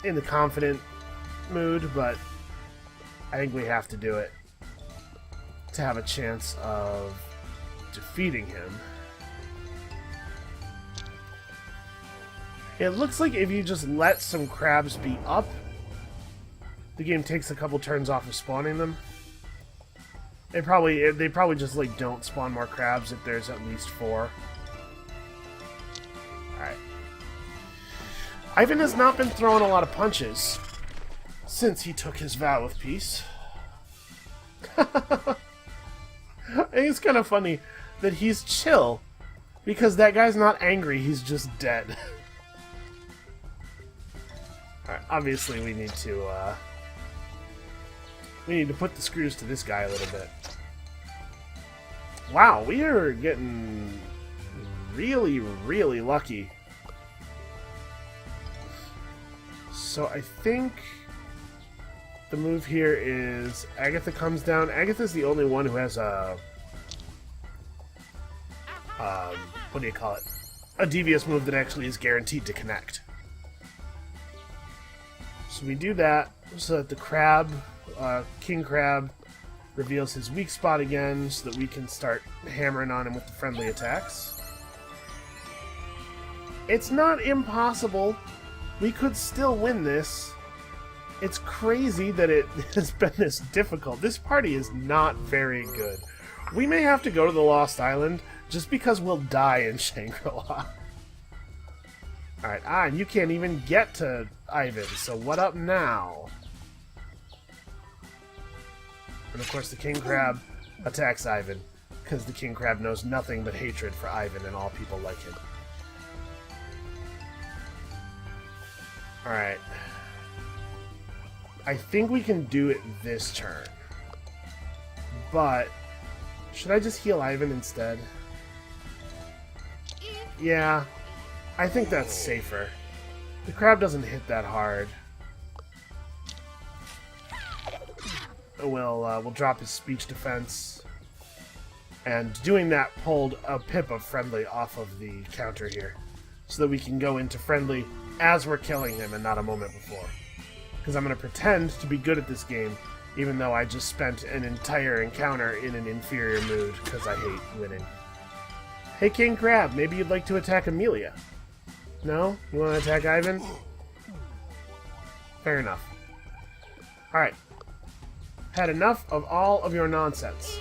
the confident mood, but I think we have to do it to have a chance of defeating him. It looks like if you just let some crabs be up, the game takes a couple turns off of spawning them. They probably just like don't spawn more crabs if there's at least 4. Alright. Ivan has not been throwing a lot of punches since he took his vow of peace. I think it's kind of funny that he's chill, because that guy's not angry, he's just dead. Alright, obviously we need to put the screws to this guy a little bit. Wow, we are getting really, really lucky. So I think the move here is Agatha comes down. Agatha's the only one who has a what do you call it? A devious move that actually is guaranteed to connect. So we do that so that the crab, King Crab, reveals his weak spot again so that we can start hammering on him with the friendly attacks. It's not impossible. We could still win this. It's crazy that it has been this difficult. This party is not very good. We may have to go to the Lost Island just because we'll die in Shangri-La. Alright, and you can't even get to Ivan, so what up now? And of course the King Crab attacks Ivan, because the King Crab knows nothing but hatred for Ivan and all people like him. Alright. I think we can do it this turn. But should I just heal Ivan instead? Yeah, I think that's safer. The crab doesn't hit that hard. We'll drop his speech defense. And doing that pulled a pip of friendly off of the counter here, so that we can go into friendly as we're killing him and not a moment before. Because I'm going to pretend to be good at this game, even though I just spent an entire encounter in an inferior mood, because I hate winning. Hey King Crab, maybe you'd like to attack Amelia? No? You want to attack Ivan? Fair enough. Alright. Had enough of all of your nonsense.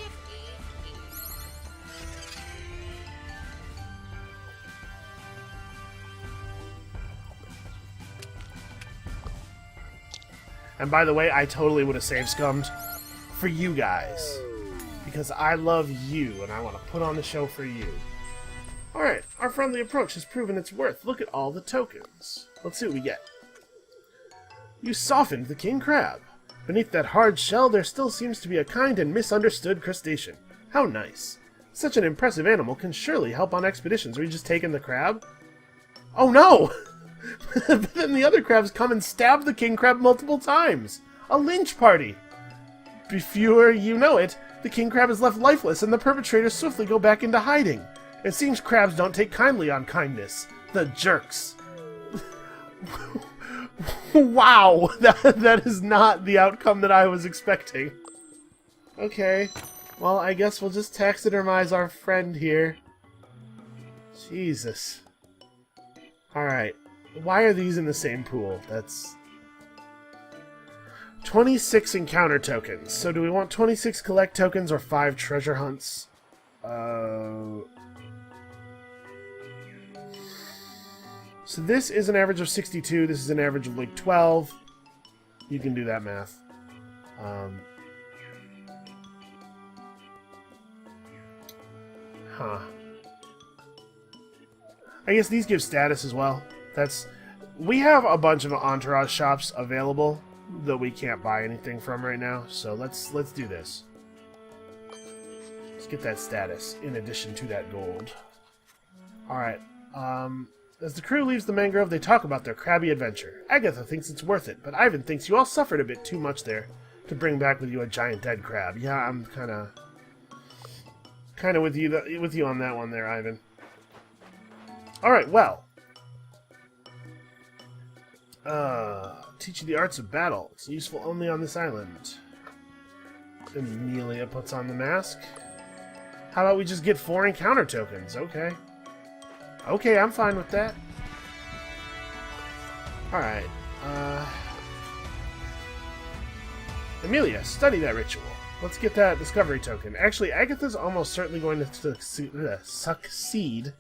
And by the way, I totally would have save scummed for you guys. Because I love you, and I want to put on the show for you. Alright, our friendly approach has proven its worth. Look at all the tokens. Let's see what we get. You softened the King Crab. Beneath that hard shell, there still seems to be a kind and misunderstood crustacean. How nice. Such an impressive animal can surely help on expeditions. Are you just taking the crab? Oh no! But then the other crabs come and stab the King Crab multiple times. A lynch party. Before you know it, the King Crab is left lifeless and the perpetrators swiftly go back into hiding. It seems crabs don't take kindly on kindness. The jerks. Wow, that is not the outcome that I was expecting. Okay, well, I guess we'll just taxidermize our friend here. Jesus. Alright, why are these in the same pool? That's 26 encounter tokens. So do we want 26 collect tokens or 5 treasure hunts? So this is an average of 62. This is an average of like 12. You can do that math. I guess these give status as well. We have a bunch of entourage shops available that we can't buy anything from right now. So let's do this. Let's get that status in addition to that gold. Alright, as the crew leaves the mangrove, they talk about their crabby adventure. Agatha thinks it's worth it, but Ivan thinks you all suffered a bit too much there to bring back with you a giant dead crab. Yeah, I'm kind of with you on that one there, Ivan. Alright, well. Teach you the arts of battle. It's useful only on this island. Amelia puts on the mask. How about we just get 4 encounter tokens? Okay. Okay, I'm fine with that. Alright. Amelia, study that ritual. Let's get that discovery token. Actually, Agatha's almost certainly going to succeed,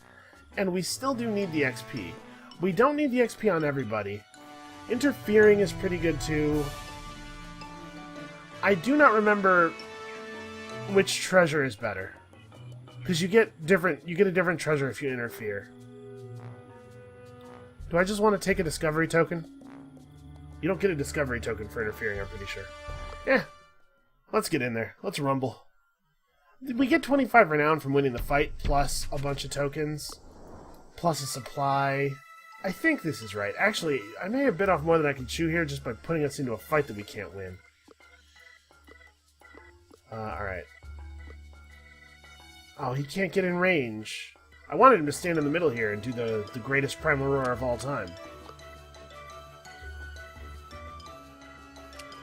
and we still do need the XP. We don't need the XP on everybody. Interfering is pretty good too. I do not remember which treasure is better, because you get a different treasure if you interfere. Do I just want to take a discovery token? You don't get a discovery token for interfering, I'm pretty sure. Yeah. Let's get in there. Let's rumble. We get 25 renown from winning the fight, plus a bunch of tokens, plus a supply. I think this is right. Actually, I may have bit off more than I can chew here just by putting us into a fight that we can't win. Alright. Oh, he can't get in range. I wanted him to stand in the middle here and do the greatest primal roar of all time.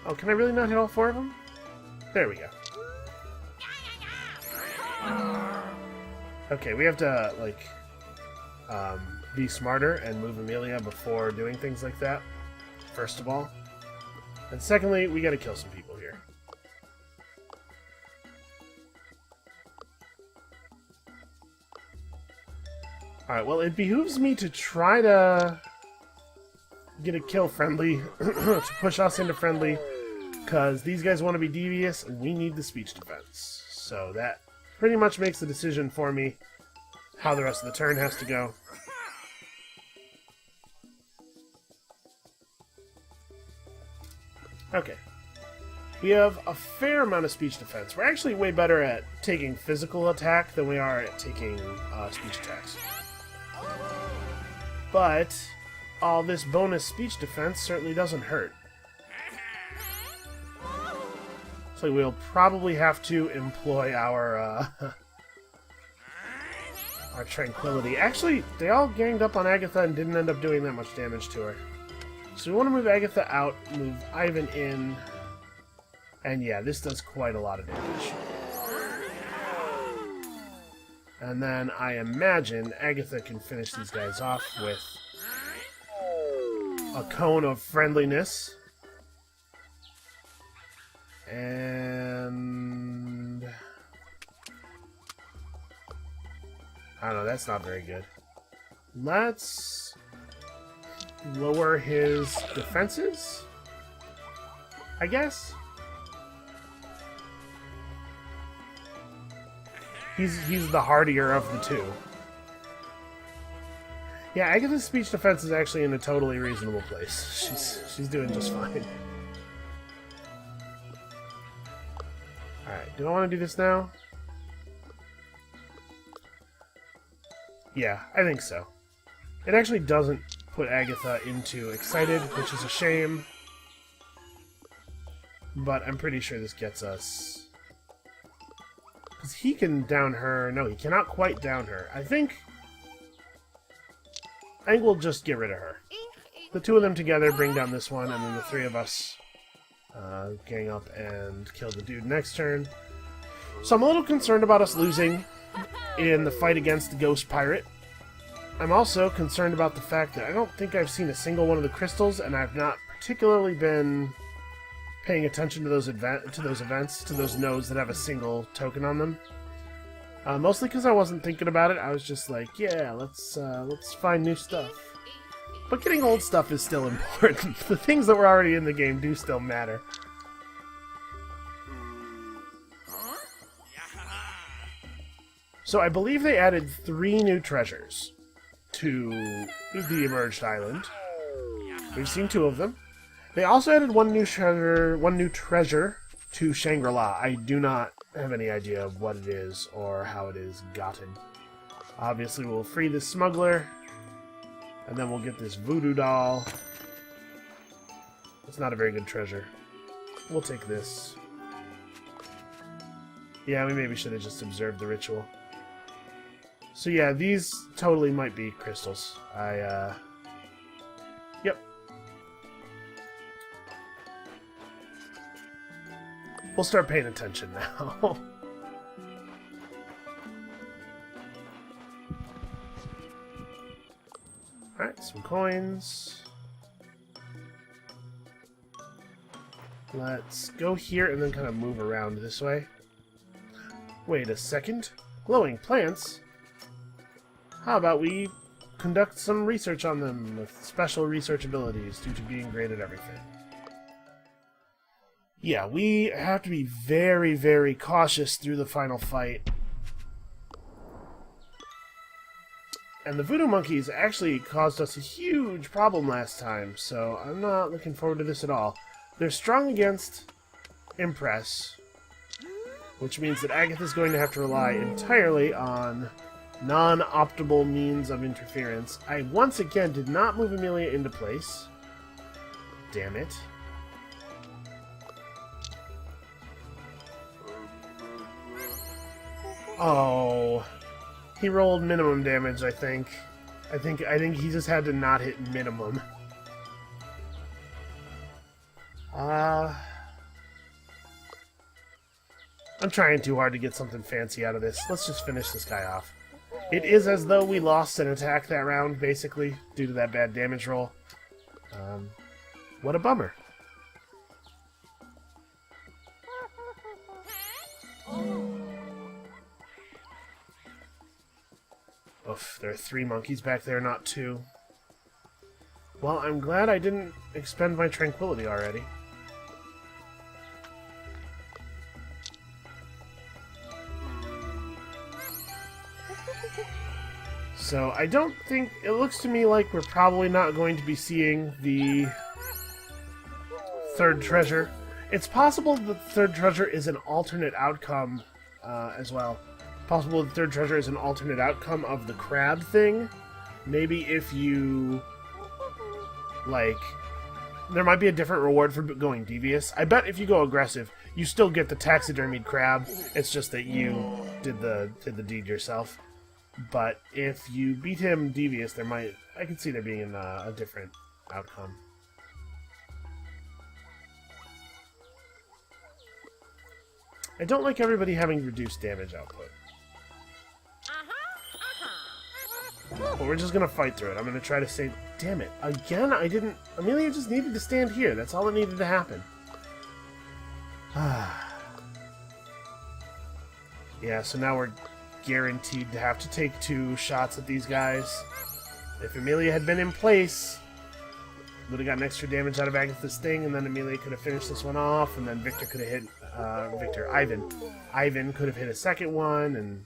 Oh, can I really not hit all 4 of them? There we go. Okay, we have to, like, be smarter and move Amelia before doing things like that, first of all. And secondly, we gotta kill some people here. Alright, well, it behooves me to try to get a kill friendly, to push us into friendly, because these guys want to be devious, and we need the speech defense. So that pretty much makes the decision for me how the rest of the turn has to go. Okay. We have a fair amount of speech defense. We're actually way better at taking physical attack than we are at taking speech attacks. But all this bonus speech defense certainly doesn't hurt. So we'll probably have to employ our our tranquility. Actually, they all ganged up on Agatha and didn't end up doing that much damage to her. So we want to move Agatha out, move Ivan in, and yeah, this does quite a lot of damage. And then I imagine Agatha can finish these guys off with a cone of friendliness. And I don't know, that's not very good. Let's lower his defenses, I guess. He's the hardier of the two. Yeah, Agatha's speech defense is actually in a totally reasonable place. She's doing just fine. Alright, do I want to do this now? Yeah, I think so. It actually doesn't put Agatha into excited, which is a shame. But I'm pretty sure this gets us... because he can down her... No, he cannot quite down her. I think we'll just get rid of her. The two of them together bring down this one, and then the 3 of us gang up and kill the dude next turn. So I'm a little concerned about us losing in the fight against the ghost pirate. I'm also concerned about the fact that I don't think I've seen a single one of the crystals, and I've not particularly been paying attention to those events, to those nodes that have a single token on them. Mostly because I wasn't thinking about it. I was just like, yeah, let's find new stuff. But getting old stuff is still important. The things that were already in the game do still matter. So I believe they added 3 new treasures to the Emerged Island. We've seen 2 of them. They also added one new treasure to Shangri-La. I do not have any idea of what it is or how it is gotten. Obviously, we'll free this smuggler, and then we'll get this voodoo doll. It's not a very good treasure. We'll take this. Yeah, we maybe should have just observed the ritual. So yeah, these totally might be crystals. Yep. We'll start paying attention now. Alright, some coins. Let's go here and then kind of move around this way. Wait a second. Glowing plants? How about we conduct some research on them with special research abilities due to being great at everything? Yeah, we have to be very, very cautious through the final fight. And the voodoo monkeys actually caused us a huge problem last time, so I'm not looking forward to this at all. They're strong against Impress, which means that Agatha's going to have to rely entirely on non-optimal means of interference. I once again did not move Amelia into place. Damn it. Oh, he rolled minimum damage, I think. I think he just had to not hit minimum. I'm trying too hard to get something fancy out of this. Let's just finish this guy off. It is as though we lost an attack that round, basically, due to that bad damage roll. What a bummer. Oof, there are 3 monkeys back there, not 2. Well, I'm glad I didn't expend my tranquility already. So, I don't think... It looks to me like we're probably not going to be seeing the third treasure. It's possible that the third treasure is an alternate outcome as well. Possible the third treasure is an alternate outcome of the crab thing. Maybe if you... like... There might be a different reward for going devious. I bet if you go aggressive, you still get the taxidermied crab. It's just that you did the deed yourself. But if you beat him devious, there might... I can see there being a different outcome. I don't like everybody having reduced damage output. But we're just gonna fight through it. I'm gonna try to save... Damn it. Again, I didn't... Amelia just needed to stand here. That's all that needed to happen. Yeah, so now we're guaranteed to have to take 2 shots at these guys. If Amelia had been in place, would have gotten extra damage out of Agatha's thing, and then Amelia could have finished this one off, and then Victor could have hit... Ivan. Ivan could have hit a second one, and...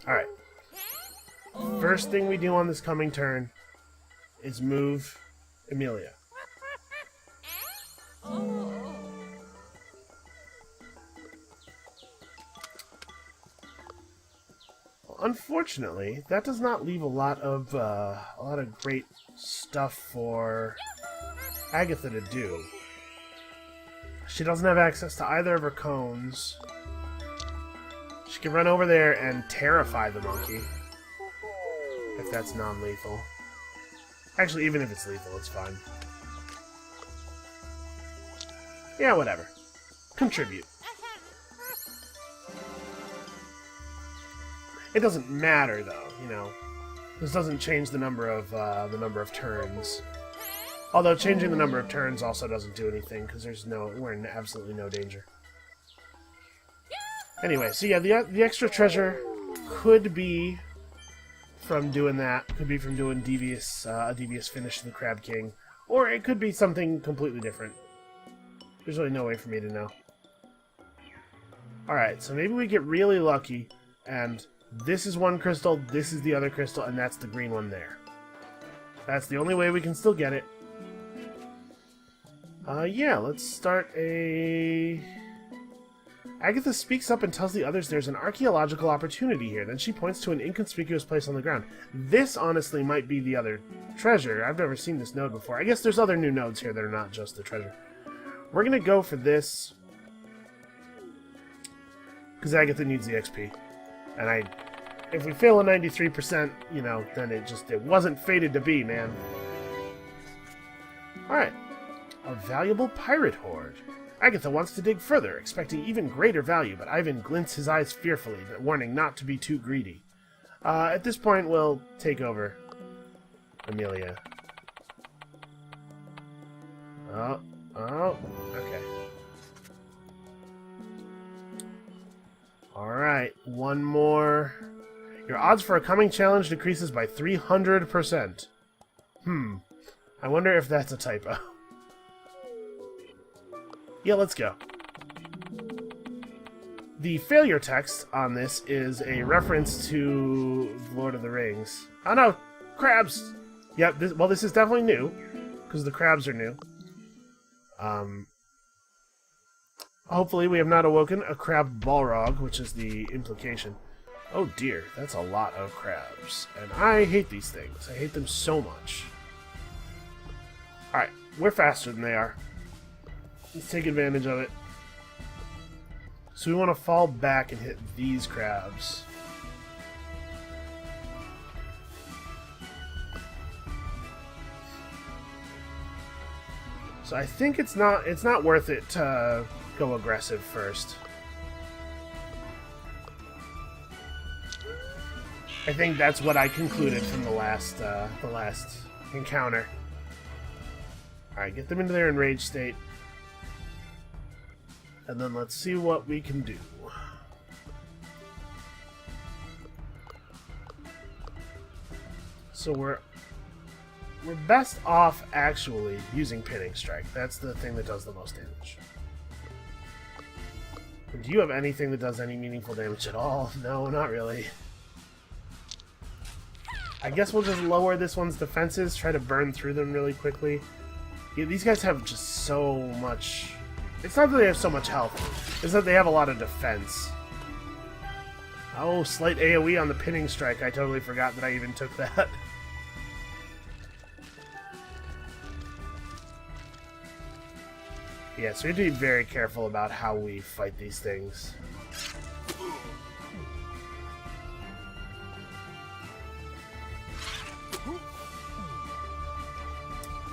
Alright. First thing we do on this coming turn is move Amelia. Unfortunately, that does not leave a lot of great stuff for Agatha to do. She doesn't have access to either of her cones. She can run over there and terrify the monkey, if that's non-lethal. Actually, even if it's lethal, it's fine. Yeah, whatever. Contribute. It doesn't matter, though, you know. This doesn't change the number of turns. Although changing the number of turns also doesn't do anything, because we're in absolutely no danger. Anyway, so yeah, the extra treasure could be from doing that. Could be from doing a devious finish to the Crab King. Or it could be something completely different. There's really no way for me to know. Alright, so maybe we get really lucky, and this is one crystal, this is the other crystal, and that's the green one there. That's the only way we can still get it. Yeah, let's start a... Agatha speaks up and tells the others there's an archaeological opportunity here. Then she points to an inconspicuous place on the ground. This, honestly, might be the other treasure. I've never seen this node before. I guess there's other new nodes here that are not just the treasure. We're gonna go for this, because Agatha needs the XP. And if we fail a 93%, you know, then it wasn't fated to be, man. Alright. A valuable pirate hoard. Agatha wants to dig further, expecting even greater value, but Ivan glints his eyes fearfully, warning not to be too greedy. At this point, we'll take over Amelia. Oh, okay. Alright, one more. Your odds for a coming challenge decreases by 300%. I wonder if that's a typo. Yeah, let's go. The failure text on this is a reference to Lord of the Rings. Oh no! Crabs! Yep, this is definitely new, because the crabs are new. Hopefully we have not awoken a crab balrog, which is the implication. Oh dear, that's a lot of crabs. And I hate these things. I hate them so much. Alright, we're faster than they are. Let's take advantage of it. So we want to fall back and hit these crabs. So I think it's not worth it to go aggressive first. I think that's what I concluded from the last encounter. Alright, get them into their enraged state. And then let's see what we can do. So we're best off actually using Pinning Strike. That's the thing that does the most damage. And do you have anything that does any meaningful damage at all? No, not really. I guess we'll just lower this one's defenses, try to burn through them really quickly. Yeah, these guys have just so much... It's not that they have so much health, it's that they have a lot of defense. Oh, slight AoE on the Pinning Strike. I totally forgot that I even took that. Yeah, so we have to be very careful about how we fight these things.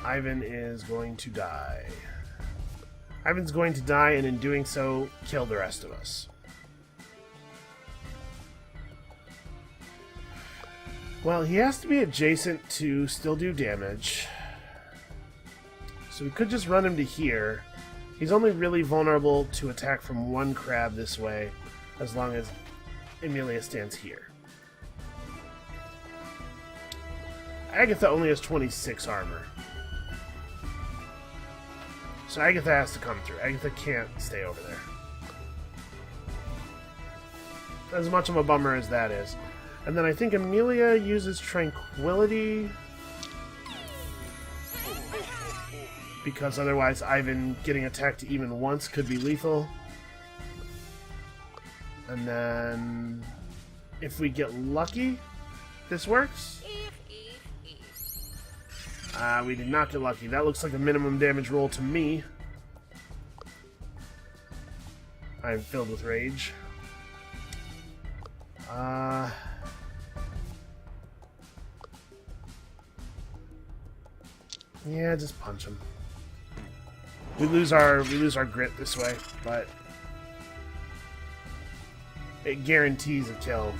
Ivan is going to die. Ivan's going to die, and in doing so, kill the rest of us. Well, he has to be adjacent to still do damage. So we could just run him to here. He's only really vulnerable to attack from one crab this way, as long as Amelia stands here. Agatha only has 26 armor. So Agatha has to come through. Agatha can't stay over there. As much of a bummer as that is. And then I think Amelia uses Tranquility, because otherwise Ivan getting attacked even once could be lethal. And then if we get lucky, this works. We did not get lucky. That looks like a minimum damage roll to me. I'm filled with rage. Yeah, just punch him. We lose our grit this way, but it guarantees a kill.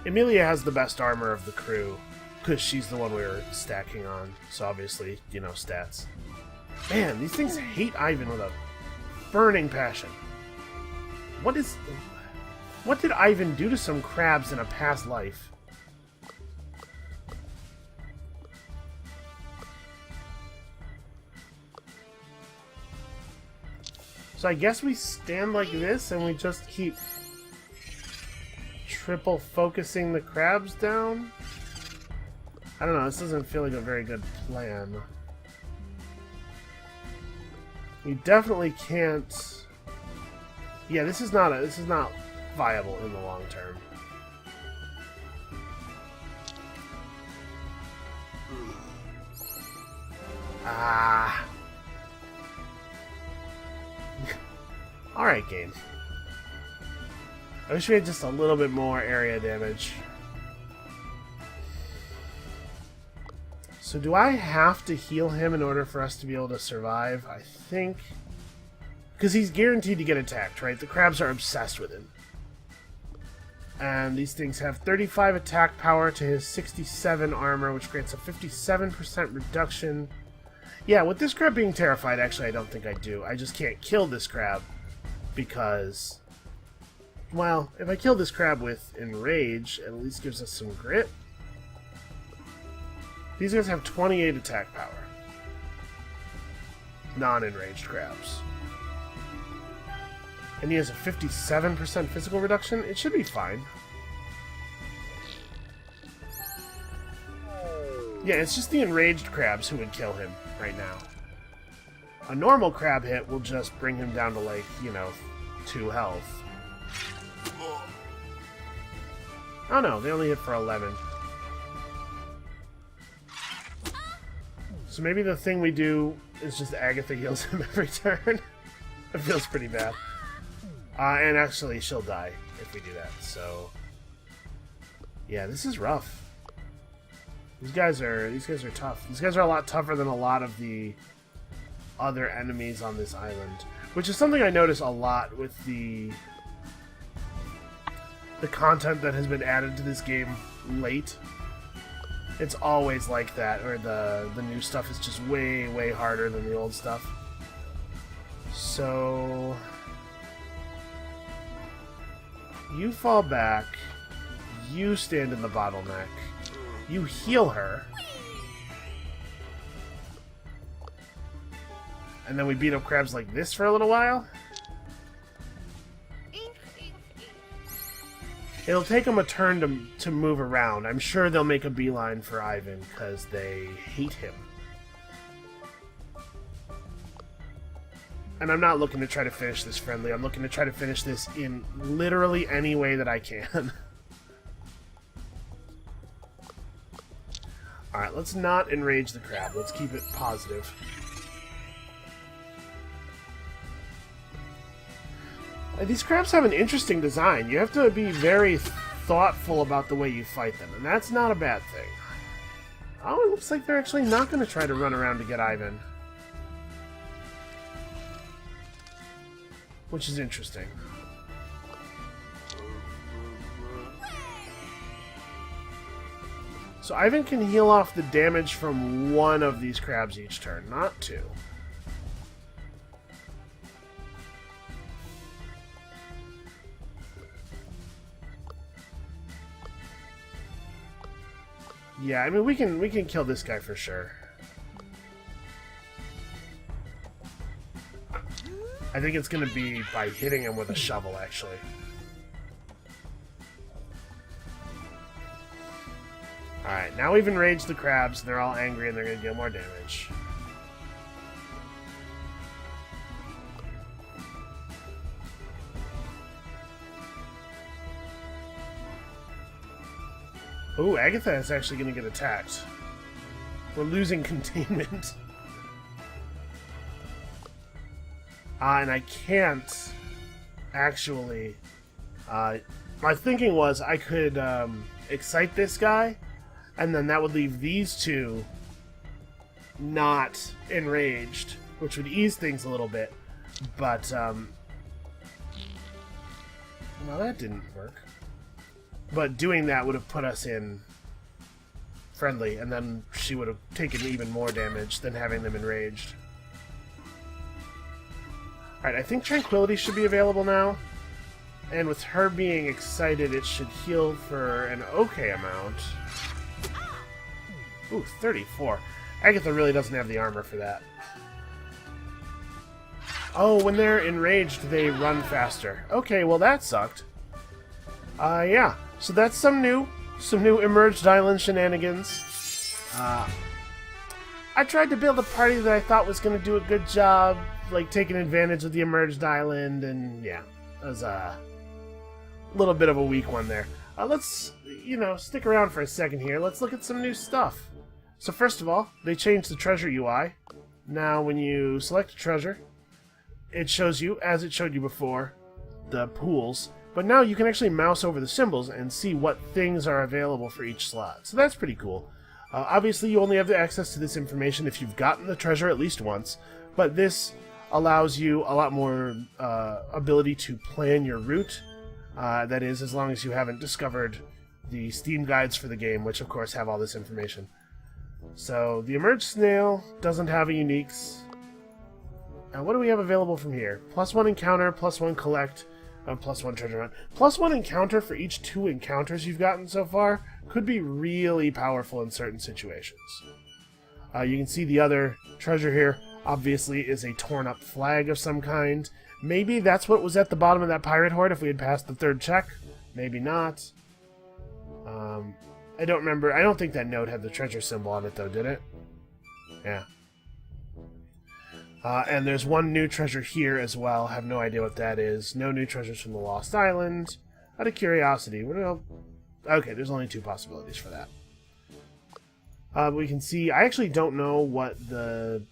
Amelia has the best armor of the crew, because she's the one we were stacking on. So obviously, you know, stats. Man, these things hate Ivan with a burning passion. What did Ivan do to some crabs in a past life? So I guess we stand like this and we just keep triple focusing the crabs down? I don't know, this doesn't feel like a very good plan. We definitely can't... Yeah, this is not viable in the long term. Ah. Alright, game. I wish we had just a little bit more area damage. So do I have to heal him in order for us to be able to survive? I think... Because he's guaranteed to get attacked, right? The crabs are obsessed with him. And these things have 35 attack power to his 67 armor, which grants a 57% reduction. Yeah, with this crab being terrified, actually I don't think I do. I just can't kill this crab because... Well, if I kill this crab with Enrage, it at least gives us some grit. These guys have 28 attack power. Non-enraged crabs. And he has a 57% physical reduction. It should be fine. Yeah, it's just the enraged crabs who would kill him right now. A normal crab hit will just bring him down to, like, you know, 2 health. Oh no, they only hit for 11. So maybe the thing we do is just Agatha heals him every turn. It feels pretty bad. And actually, she'll die if we do that, so... Yeah, this is rough. These guys are tough. These guys are a lot tougher than a lot of the other enemies on this island. Which is something I notice a lot with the content that has been added to this game late. It's always like that, where the new stuff is just way, way harder than the old stuff. So... You fall back. You stand in the bottleneck. You heal her. And then we beat up crabs like this for a little while. It'll take them a turn to move around. I'm sure they'll make a beeline for Ivan because they hate him. And I'm not looking to try to finish this friendly. I'm looking to try to finish this in literally any way that I can. Alright, let's not enrage the crab. Let's keep it positive. These crabs have an interesting design. You have to be very thoughtful about the way you fight them, and that's not a bad thing. Oh, it looks like they're actually not going to try to run around to get Ivan. Which is interesting. So Ivan can heal off the damage from one of these crabs each turn, not 2. Yeah, I mean we can kill this guy for sure. I think it's going to be by hitting him with a shovel, actually. Alright, now we've enraged the crabs, and they're all angry, and they're going to deal more damage. Ooh, Agatha is actually going to get attacked. We're losing containment. And I can't actually... my thinking was I could excite this guy, and then that would leave these two not enraged, which would ease things a little bit. But, well, that didn't work. But doing that would have put us in friendly, and then she would have taken even more damage than having them enraged. Alright, I think Tranquility should be available now. And with her being excited, it should heal for an okay amount. Ooh, 34. Agatha really doesn't have the armor for that. Oh, when they're enraged, they run faster. Okay, well that sucked. Yeah. So that's some new Emerged Island shenanigans. I tried to build a party that I thought was going to do a good job, like taking advantage of the Emerged Island, and yeah, it was a little bit of a weak one there. Let's, stick around for a second here. Let's look at some new stuff. So first of all, they changed the treasure UI. Now when you select a treasure, it shows you, as it showed you before, the pools. But now you can actually mouse over the symbols and see what things are available for each slot. So that's pretty cool. Obviously, you only have access to this information if you've gotten the treasure at least once, but this allows you a lot more ability to plan your route. That is, as long as you haven't discovered the Steam guides for the game, which of course have all this information. So, the Emerged Snail doesn't have a uniques. What do we have available from here? +1 encounter, +1 collect, +1 treasure hunt. +1 encounter for each 2 encounters you've gotten so far could be really powerful in certain situations. You can see the other treasure here, obviously, is a torn up flag of some kind. Maybe that's what was at the bottom of that pirate horde if we had passed the 3rd check. Maybe not. I don't remember. I don't think that note had the treasure symbol on it, though, did it? Yeah. And there's one new treasure here as well. I have no idea what that is. No new treasures from the Lost Island. Out of curiosity, okay, there's only 2 possibilities for that. We can see, I actually don't know what the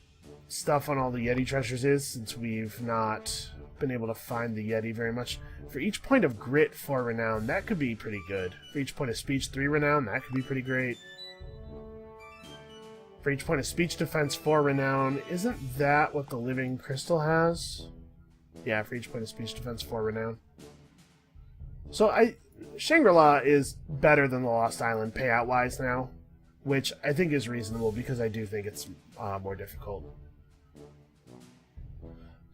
stuff on all the Yeti treasures is, since we've not been able to find the Yeti very much. For each point of grit, 4 renown, that could be pretty good. For each point of speech, 3 renown, that could be pretty great. For each point of speech defense, 4 renown. Isn't that what the living crystal has? Yeah, for each point of speech defense, 4 renown. So Shangri-La is better than the Lost Island payout-wise now, which I think is reasonable because I do think it's more difficult.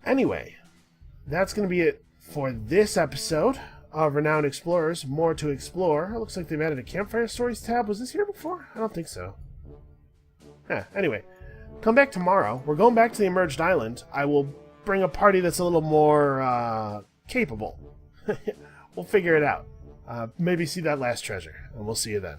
Anyway, that's going to be it for this episode of Renowned Explorers. More to explore. It looks like they've added a Campfire Stories tab. Was this here before? I don't think so. Anyway, come back tomorrow. We're going back to the Emerged Island. I will bring a party that's a little more capable. We'll figure it out. Maybe see that last treasure, and we'll see you then.